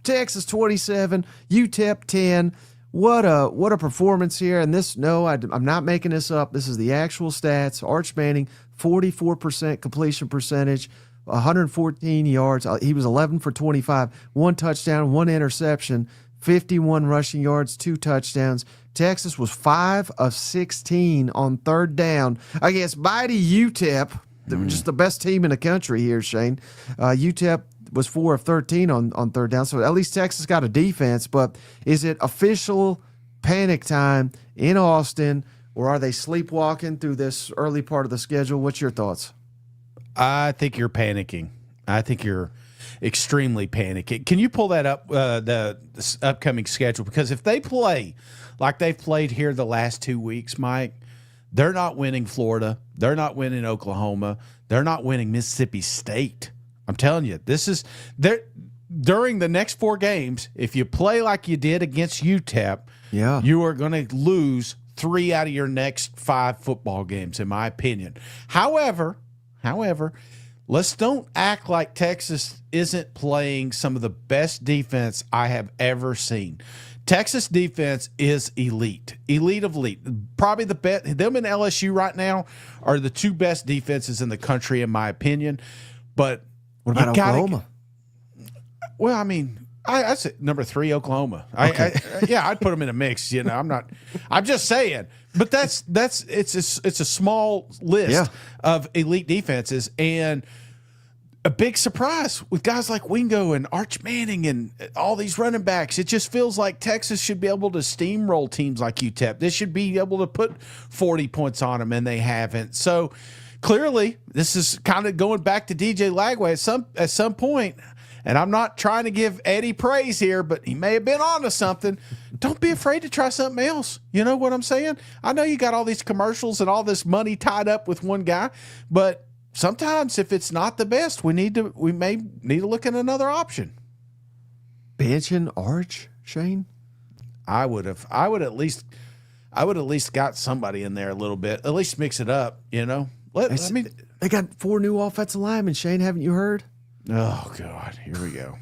Texas 27, UTEP 10. What a performance here. And I'm not making this up. This is the actual stats. Arch Manning, 44% completion percentage, 114 yards. He was 11 for 25, 1 touchdown, 1 interception, 51 rushing yards, 2 touchdowns. Texas was 5 of 16 on third down against mighty UTEP. Just the best team in the country here, Shane. UTEP was 4 of 13 on third down. So at least Texas got a defense. But is it official panic time in Austin, or are they sleepwalking through this early part of the schedule? What's your thoughts? I think you're panicking. I think you're extremely panicking. Can you pull that up, the upcoming schedule? Because if they play like they've played here the last 2 weeks, Mike, they're not winning Florida. They're not winning Oklahoma. They're not winning Mississippi State. I'm telling you, during the next 4 games, if you play like you did against UTEP, you are going to lose 3 out of your next 5 football games, in my opinion. However, let's don't act like Texas isn't playing some of the best defense I have ever seen. Texas defense is elite of elite. Probably the best. Them and LSU right now are the 2 best defenses in the country, in my opinion. But what about Oklahoma? Well, I mean, I said number 3, Oklahoma. Okay. I'd put them in a mix. I'm just saying. But it's a small list of elite defenses, and a big surprise with guys like Wingo and Arch Manning and all these running backs. It just feels like Texas should be able to steamroll teams like UTEP. They should be able to put 40 points on them, and they haven't. So clearly, this is kind of going back to DJ Lagway at some point. And I'm not trying to give Eddie praise here, but he may have been onto something. Don't be afraid to try something else. You know what I'm saying? I know you got all these commercials and all this money tied up with one guy, but sometimes if it's not the best, we may need to look at another option. Benching Arch, Shane? I would at least got somebody in there a little bit. At least mix it up, They got 4 new offensive linemen, Shane. Haven't you heard? Oh, God. Here we go.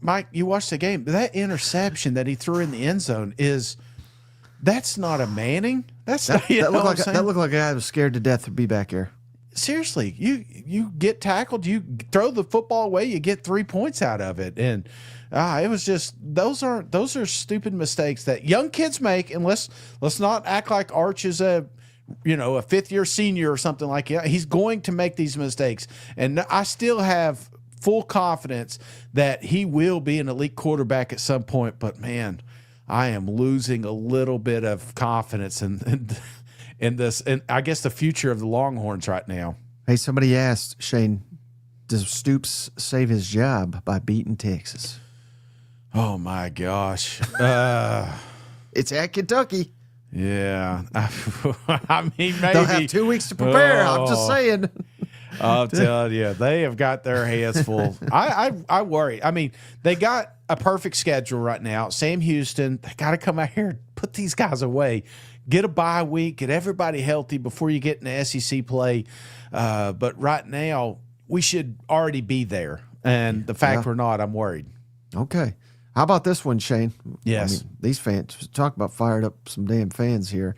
Mike, you watched the game. That interception that he threw in the end zone that's not a Manning. That looked like a guy who was scared to death to be back here. Seriously, you get tackled, you throw the football away, you get 3 points out of it. And it was just those are stupid mistakes that young kids make, and let's not act like Arch is a 5th-year senior or something like that. He's going to make these mistakes. And I still have full confidence that he will be an elite quarterback at some point. But, man, I am losing a little bit of confidence in this. And I guess the future of the Longhorns right now. Hey, somebody asked, Shane, does Stoops save his job by beating Texas? Oh, my gosh. It's at Kentucky. Yeah. I mean, maybe. They'll have 2 weeks to prepare. I'm just saying. I'm telling you, they have got their hands full. I worry. I mean, they got a perfect schedule right now. Sam Houston, they got to come out here and put these guys away. Get a bye week, get everybody healthy before you get into SEC play. But right now, we should already be there. And the fact we're not, I'm worried. Okay. How about this one, Shane? Yes. I mean, these fans, talk about fired up some damn fans here.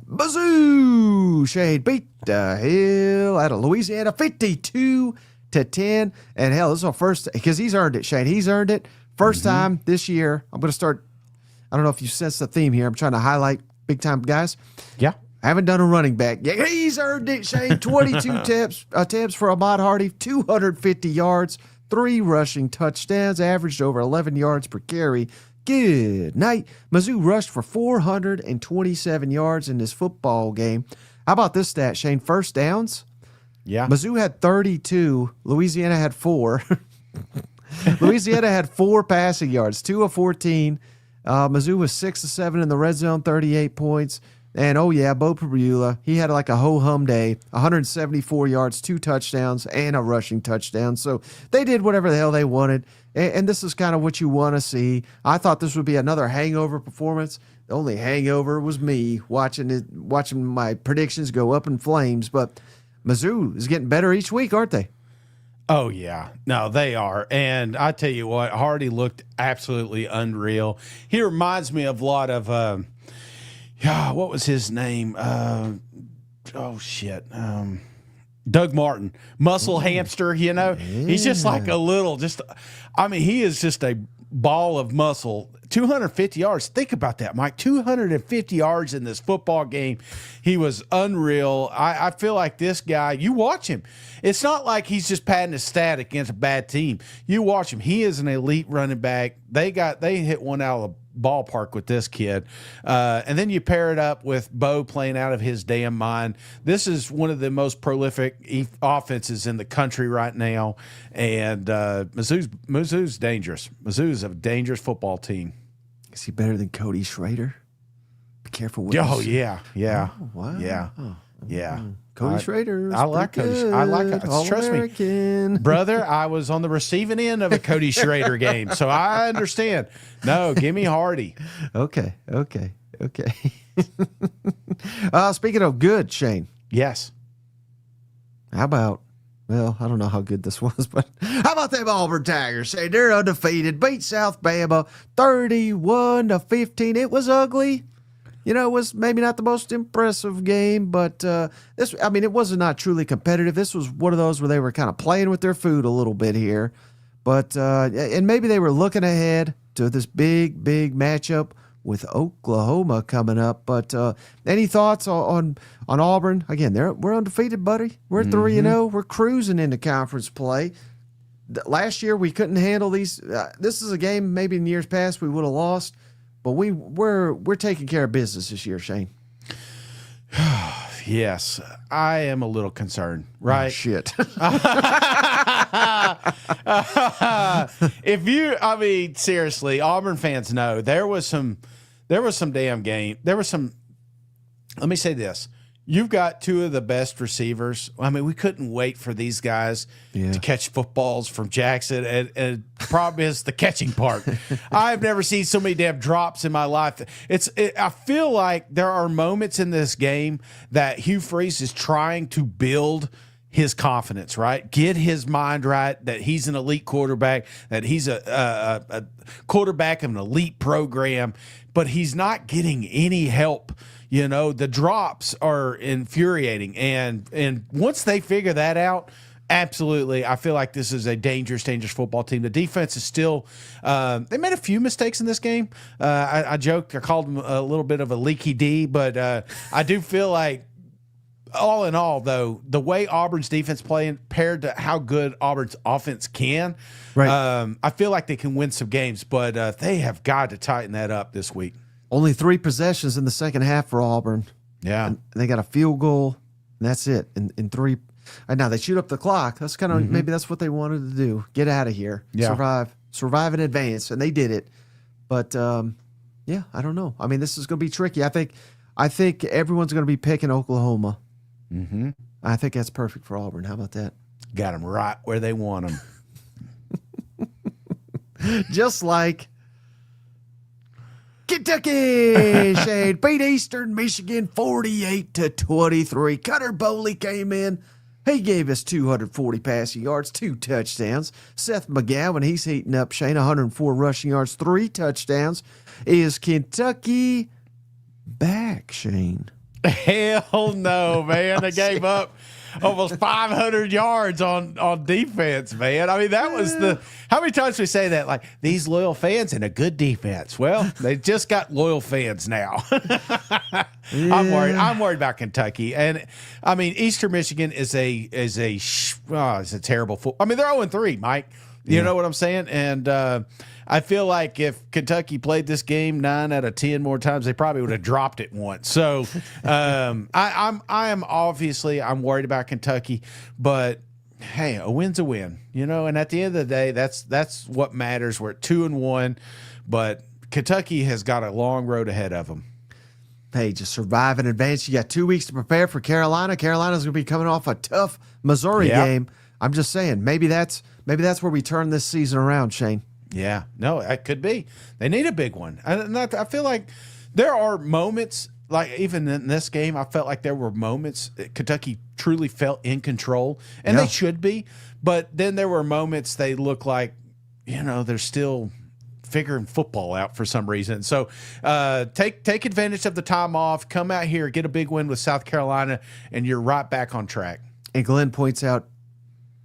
Mizzou, Shane, beat the hell out of Louisiana 52-10. And hell, this is our first, because he's earned it, Shane. He's earned it. First time this year. I'm going to start, I don't know if you sense the theme here. I'm trying to highlight big time guys. Yeah. I haven't done a running back yet. He's earned it, Shane. 22 attempts for Ahmad Hardy, 250 yards, 3 rushing touchdowns, averaged over 11 yards per carry. Good night. Mizzou rushed for 427 yards in this football game. How about this stat, Shane? First downs? Yeah. Mizzou had 32. Louisiana had 4. Louisiana had 4 passing yards, 2 of 14. Mizzou was 6 of 7 in the red zone, 38 points. And, oh, yeah, Bo Pribula, he had like a ho-hum day, 174 yards, 2 touchdowns, and a rushing touchdown. So they did whatever the hell they wanted, and this is kind of what you want to see. I thought this would be another hangover performance. The only hangover was me watching my predictions go up in flames. But Mizzou is getting better each week, aren't they? Oh, yeah. No, they are. And I tell you what, Hardy looked absolutely unreal. He reminds me of a lot of what was his name? Doug Martin. Muscle hamster, you know? Yeah. He's just like a little, he is just a ball of muscle. 250 yards. Think about that, Mike. 250 yards in this football game. He was unreal. I feel like this guy, you watch him. It's not like he's just padding his stat against a bad team. You watch him. He is an elite running back. They hit one out of the ballpark with this kid. And then you pair it up with Bo playing out of his damn mind. This is one of the most prolific offenses in the country right now. And Mizzou's dangerous. Mizzou's a dangerous football team. Is he better than Cody Schrader? Be careful with Oh, yeah. Yeah. Oh, wow. Yeah. Yeah. Cody Schrader. I like Cody. I like it. Trust me, brother. I was on the receiving end of a Cody Schrader game, so I understand. No, give me Hardy. Okay. Speaking of good, Shane. Yes. How about? Well, I don't know how good this was, but how about them Auburn Tigers? Shane, they're undefeated. Beat South Bama 31-15. It was ugly. You know, it was maybe not the most impressive game, but it was not truly competitive. This was one of those where they were kind of playing with their food a little bit here. But, and maybe they were looking ahead to this big matchup with Oklahoma coming up. But any thoughts on Auburn? Again, we're undefeated, buddy. We're 3-0. We're cruising into conference play. Last year, we couldn't handle these. This is a game maybe in years past we would have lost. But we're taking care of business this year, Shane. Yes, I am a little concerned. Right? Oh, shit. Seriously, Auburn fans know there was some damn game. Let me say this. You've got 2 of the best receivers. I mean, we couldn't wait for these guys to catch footballs from Jackson. And the problem is the catching part. I've never seen so many damn drops in my life. I feel like there are moments in this game that Hugh Freeze is trying to build his confidence, right? Get his mind right, that he's an elite quarterback, that he's a quarterback of an elite program, but he's not getting any help. You know, the drops are infuriating. And once they figure that out, absolutely, I feel like this is a dangerous football team. The defense is still they made a few mistakes in this game. I joked, I called them a little bit of a leaky D, but I do feel like all in all, though, the way Auburn's defense playing paired to how good Auburn's offense can, right. I feel like they can win some games, but they have got to tighten that up this week. Only 3 possessions in the second half for Auburn. Yeah. And they got a field goal, and that's it. In 3. And now they shoot up the clock. That's kind of maybe that's what they wanted to do. Get out of here. Yeah. Survive in advance, and they did it. But I don't know. I mean, this is going to be tricky. I think everyone's going to be picking Oklahoma. Mm-hmm. I think that's perfect for Auburn. How about that? Got them right where they want them. Just like Kentucky, Shane beat Eastern Michigan 48-23. Cutter Bowley came in. He gave us 240 passing yards, 2 touchdowns. Seth McGowan, he's heating up. Shane, 104 rushing yards, 3 touchdowns. Is Kentucky back, Shane? Hell no, man. They gave up almost 500 yards on defense, man. I mean, that was how many times we say that? Like, these loyal fans and a good defense. Well, they just got loyal fans now. I'm worried. I'm worried about Kentucky. And, I mean, Eastern Michigan is a terrible football. I mean, they're 0-3, Mike. You know what I'm saying? And I feel like if Kentucky played this game 9 out of 10 more times, they probably would have dropped it once. So I'm obviously worried about Kentucky, but hey, a win's a win, you know. And at the end of the day, that's what matters. We're at 2-1, but Kentucky has got a long road ahead of them. Hey, just survive in advance. You got 2 weeks to prepare for Carolina. Carolina's going to be coming off a tough Missouri game. I'm just saying, maybe that's where we turn this season around, Shane. Yeah, no, it could be. They need a big one. And I feel like there are moments, like even in this game, I felt like there were moments Kentucky truly felt in control, and they should be. But then there were moments they look like, you know, they're still figuring football out for some reason. So take advantage of the time off, come out here, get a big win with South Carolina, and you're right back on track. And Glenn points out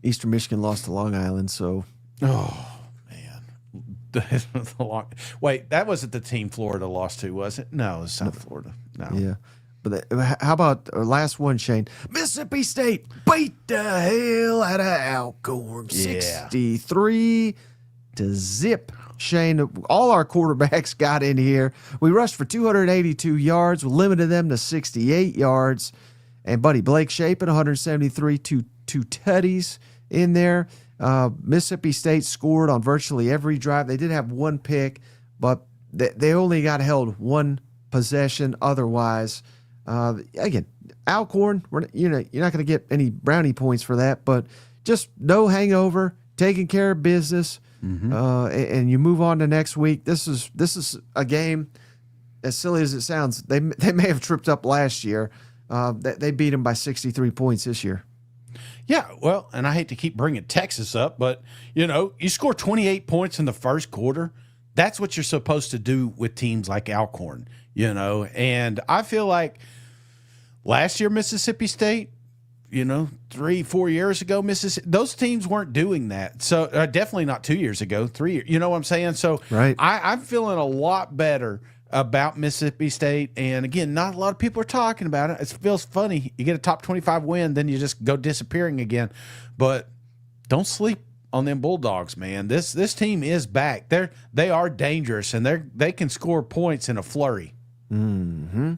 Eastern Michigan lost to Long Island, so. Oh, man. Wait, that wasn't the team Florida lost to, was it? No, it was South Florida. No. Yeah. But how about our last one, Shane? Mississippi State beat the hell out of Alcorn. 63-0. Shane, all our quarterbacks got in here. We rushed for 282 yards. We limited them to 68 yards. And Buddy Blake Shapen, 173, two tutties in there. Mississippi State scored on virtually every drive. They did have one pick, but they only got held one possession otherwise. Again, Alcorn, you're not going to get any brownie points for that, but just no hangover, taking care of business, and you move on to next week. This is a game, as silly as it sounds, they may have tripped up last year. They beat them by 63 points this year. Yeah, well, and I hate to keep bringing Texas up, but, you know, you score 28 points in the first quarter. That's what you're supposed to do with teams like Alcorn, you know. And I feel like last year Mississippi State, you know, 3-4 years ago, those teams weren't doing that. So definitely not 2 years ago, 3 years. You know what I'm saying? So right. I'm feeling a lot better about Mississippi State. And again, not a lot of people are talking about it. It feels funny. You get a top 25 win, then you just go disappearing again. But don't sleep on them Bulldogs, man. This team is back. They are dangerous, and they can score points in a flurry. Mm-hmm.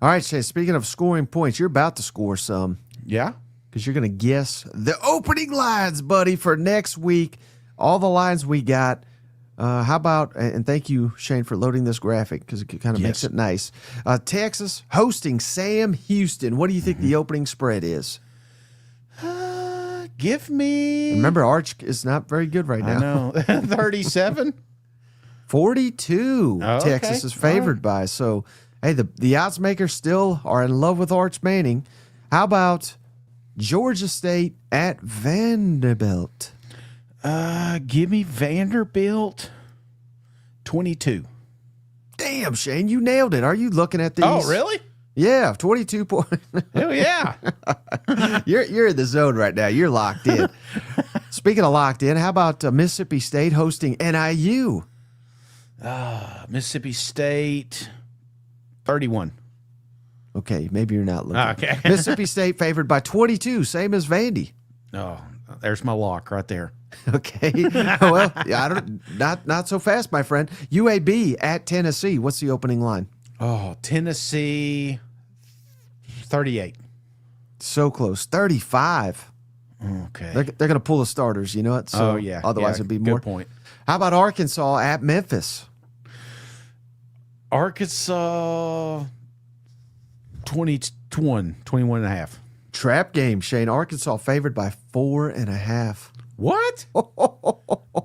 All right, Shay, speaking of scoring points, you're about to score some. Yeah? Because you're going to guess the opening lines, buddy, for next week. All the lines we got. How about, and thank you, Shane, for loading this graphic because it kind of makes it nice. Texas hosting Sam Houston. What do you think the opening spread is? Give me. Remember, Arch is not very good right now. I know. 37? 42. Okay. Texas is favored by. So, hey, the odds makers still are in love with Arch Manning. How about Georgia State at Vanderbilt? Give me Vanderbilt 22. Damn, Shane, you nailed it. Are you looking at these? Oh, really? Yeah, 22 points. Hell yeah. You're in the zone right now. You're locked in. Speaking of locked in, how about Mississippi State hosting NIU? Mississippi State 31. Okay, maybe you're not looking. Okay. Mississippi State favored by 22, same as Vandy. Oh, there's my lock right there. Okay. Well, yeah, not so fast, my friend. UAB at Tennessee. What's the opening line? Oh, Tennessee 38. So close. 35. Okay. They're going to pull the starters, you know it? So yeah. Otherwise, it'd be more. Good point. How about Arkansas at Memphis? Arkansas 21 and a half. Trap game, Shane. Arkansas favored by 4.5. What?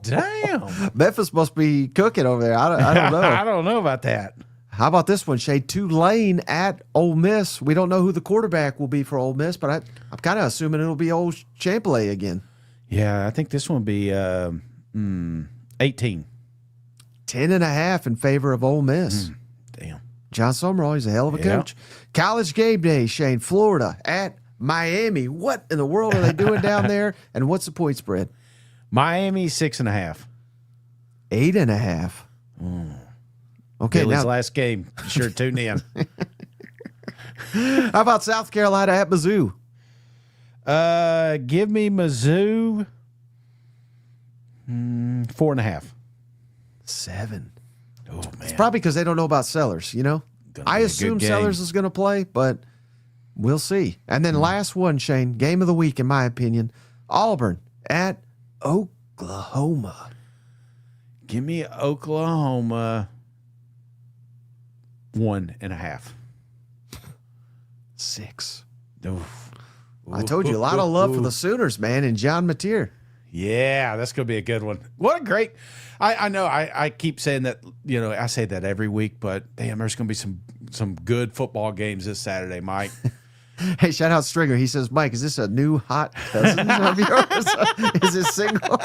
Damn. Memphis must be cooking over there. I don't know. I don't know about that. How about this one, Shane? Tulane at Ole Miss. We don't know who the quarterback will be for Ole Miss, but I'm kind of assuming it'll be old Champlain again. Yeah, I think this one will be 18. 10.5 in favor of Ole Miss. Damn. John Summerall, he's a hell of a coach. College game day, Shane. Florida at Miami. What in the world are they doing down there? And what's the point spread? Miami 6.5. 8.5. Okay, Billy's now last game. Sure, tune in. how about South Carolina at Mizzou? Give me Mizzou 4.5. 7. Oh man, It's probably because they don't know about Sellers, you know? Gonna I be a assume good game. Sellers is going to play, but we'll see. And then last one, Shane, game of the week, in my opinion, Auburn at Oklahoma. Give me Oklahoma 1.5. 6. Oof. I told you, a lot of love for the Sooners, man, and John Mateer. Yeah, that's going to be a good one. What a great – I know I keep saying that, you know, I say that every week, but damn, there's going to be some good football games this Saturday, Mike. Hey, shout out Stringer. He says, Mike, is this a new hot cousin of yours? Is it single?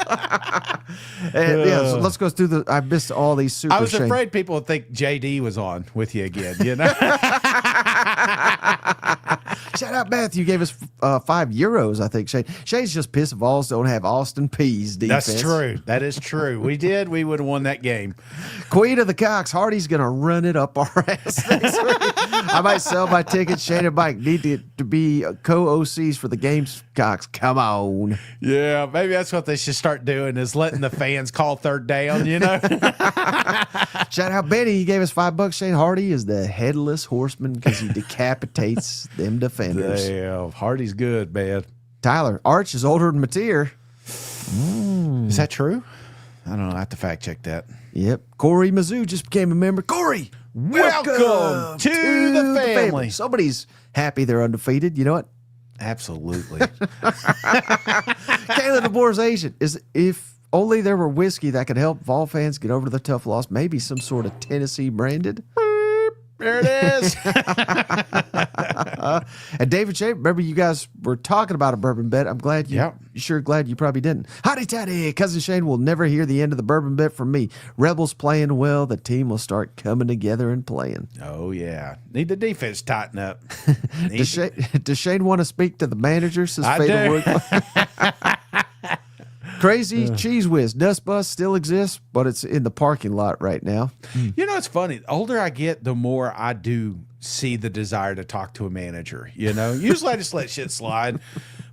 And, yeah, so let's go through I missed all these super I was Shane. afraid people would think JD was on with you again, you know? Shout out Matthew. Gave us €5, I think, Shane. Shane's just pissed if Vols don't have Austin Peay's defense. That's true. That is true. We would have won that game. Queen of the Cox. Hardy's going to run it up our ass next week. I might sell my tickets. Shane and Mike need to be co-OCs for the games, Cox. Come on. Yeah, maybe that's what they should start doing is letting the fans call third down, you know? Shout out Benny. He gave us $5. Shane Hardy is the headless horseman because he decapitates them defenders. Damn, Hardy's good, man. Tyler, Arch is older than Mateer. Is that true? I don't know. I have to fact check that. Yep. Corey Mizzou just became a member. Corey, Welcome to the family. Somebody's happy they're undefeated. You know what? Absolutely. Kayla DeBoer's agent is if only there were whiskey that could help Vol fans get over the tough loss. Maybe some sort of Tennessee branded. There it is. And David Shea, remember you guys were talking about a bourbon bet. I'm glad glad you probably didn't. Howdy toddy. Cousin Shane will never hear the end of the bourbon bet from me. Rebels playing well. The team will start coming together and playing. Oh, yeah. Need the defense to tighten up. Does Shane want to speak to the manager? Says I Fatal do. Work. Crazy Cheese Whiz. Dust Bus still exists, but it's in the parking lot right now. You know, it's funny. The older I get, the more I do see the desire to talk to a manager. You know, usually I just let shit slide.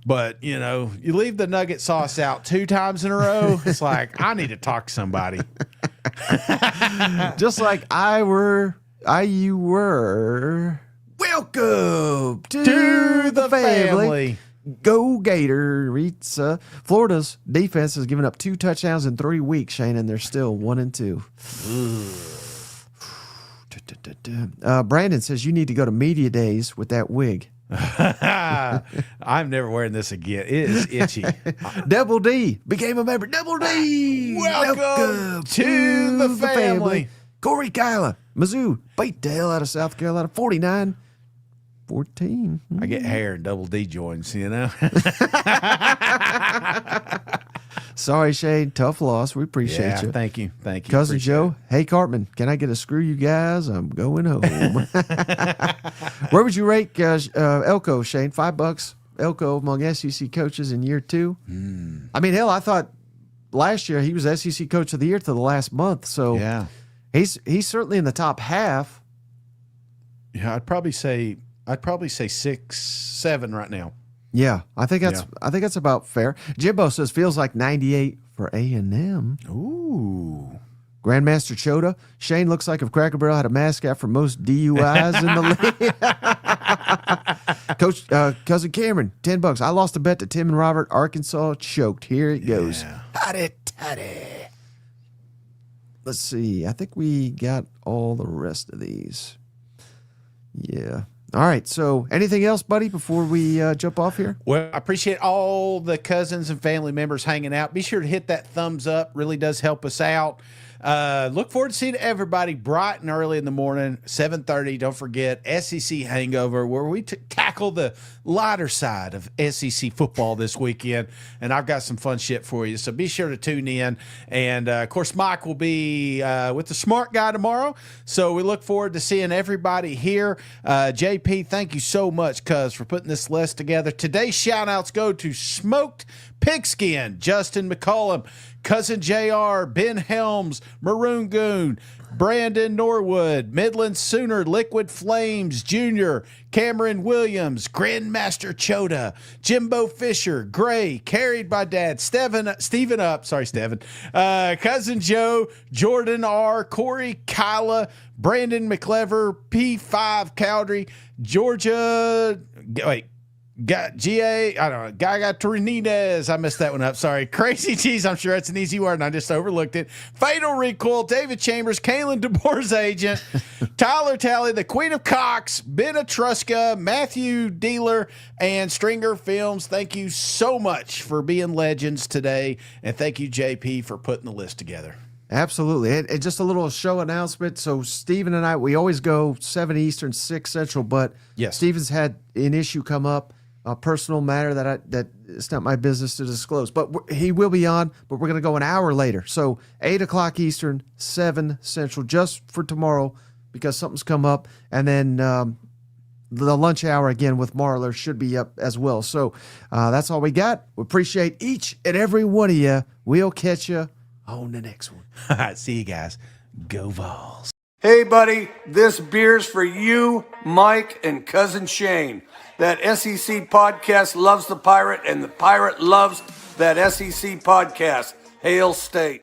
But, you know, you leave the nugget sauce out 2 times in a row, it's like, I need to talk to somebody. Just like you were. Welcome to the family. Go Gators. Florida's defense has given up 2 touchdowns in 3 weeks, Shane, and they're still 1-2. Brandon says you need to go to media days with that wig. I'm never wearing this again. It is itchy. Double D became a member. Double D. Welcome to the family. Corey Kyla, Mizzou beat the hell out of South Carolina, 49-14. I get hair and double D joints, you know. Sorry, Shane. Tough loss. We appreciate you. Thank you. Thank you. Cousin Appreciate Joe, hey Cartman, can I get a screw you guys? I'm going home. Where would you rate Elko, Shane? $5. Elko among SEC coaches in year 2. I mean, hell, I thought last year he was SEC coach of the year to the last month. So yeah, he's certainly in the top half. Yeah, I'd probably say 6, 7 right now. Yeah, I think that's about fair. Jimbo says feels like 98 for A&M. Ooh. Grandmaster Choda. Shane looks like if Cracker Barrel had a mascot for most DUIs in the league. Coach Cousin Cameron, $10. I lost a bet to Tim and Robert. Arkansas choked. Here it goes. Howdy, toddy. Let's see. I think we got all the rest of these. Yeah. All right. So anything else, buddy, before we jump off here? Well, I appreciate all the cousins and family members hanging out. Be sure to hit that thumbs up. Really does help us out. Look forward to seeing everybody bright and early in the morning, 7:30. Don't forget SEC Hangover, where we tackle the lighter side of SEC football this weekend. And I've got some fun shit for you, so be sure to tune in. And of course, Mike will be with the Smart Guy tomorrow. So we look forward to seeing everybody here. JP, thank you so much, cuz, for putting this list together. Today's shout outs go to Smoked Pigskin, Justin McCollum, Cousin JR, Ben Helms, Maroon Goon, Brandon Norwood, Midland Sooner, Liquid Flames Jr., Cameron Williams, Grandmaster Choda, Jimbo Fisher, Gray, Carried by Dad, Steven Up, Cousin Joe, Jordan R., Corey Kyla, Brandon McClever, P5 Cowdery, Georgia, got Trinidez. I messed that one up. Sorry. Crazy Cheese. I'm sure that's an easy word and I just overlooked it. Fatal Recoil, David Chambers, Kalen DeBoer's agent, Tyler Talley, the Queen of Cox, Ben Etruska, Matthew Dealer, and Stringer Films. Thank you so much for being legends today. And thank you, JP, for putting the list together. Absolutely. And just a little show announcement. So Steven and I, we always go 7 Eastern, 6 Central, but yes, Steven's had an issue come up, a personal matter that it's not my business to disclose. But he will be on, but we're going to go an hour later. So 8 o'clock Eastern, 7 Central, just for tomorrow because something's come up. And then the lunch hour again with Marler should be up as well. So that's all we got. We appreciate each and every one of you. We'll catch you on the next one. All right, see you guys. Go Vols. Hey, buddy, this beer's for you, Mike, and Cousin Shane. That SEC podcast loves the Pirate, and the Pirate loves that SEC podcast. Hail State.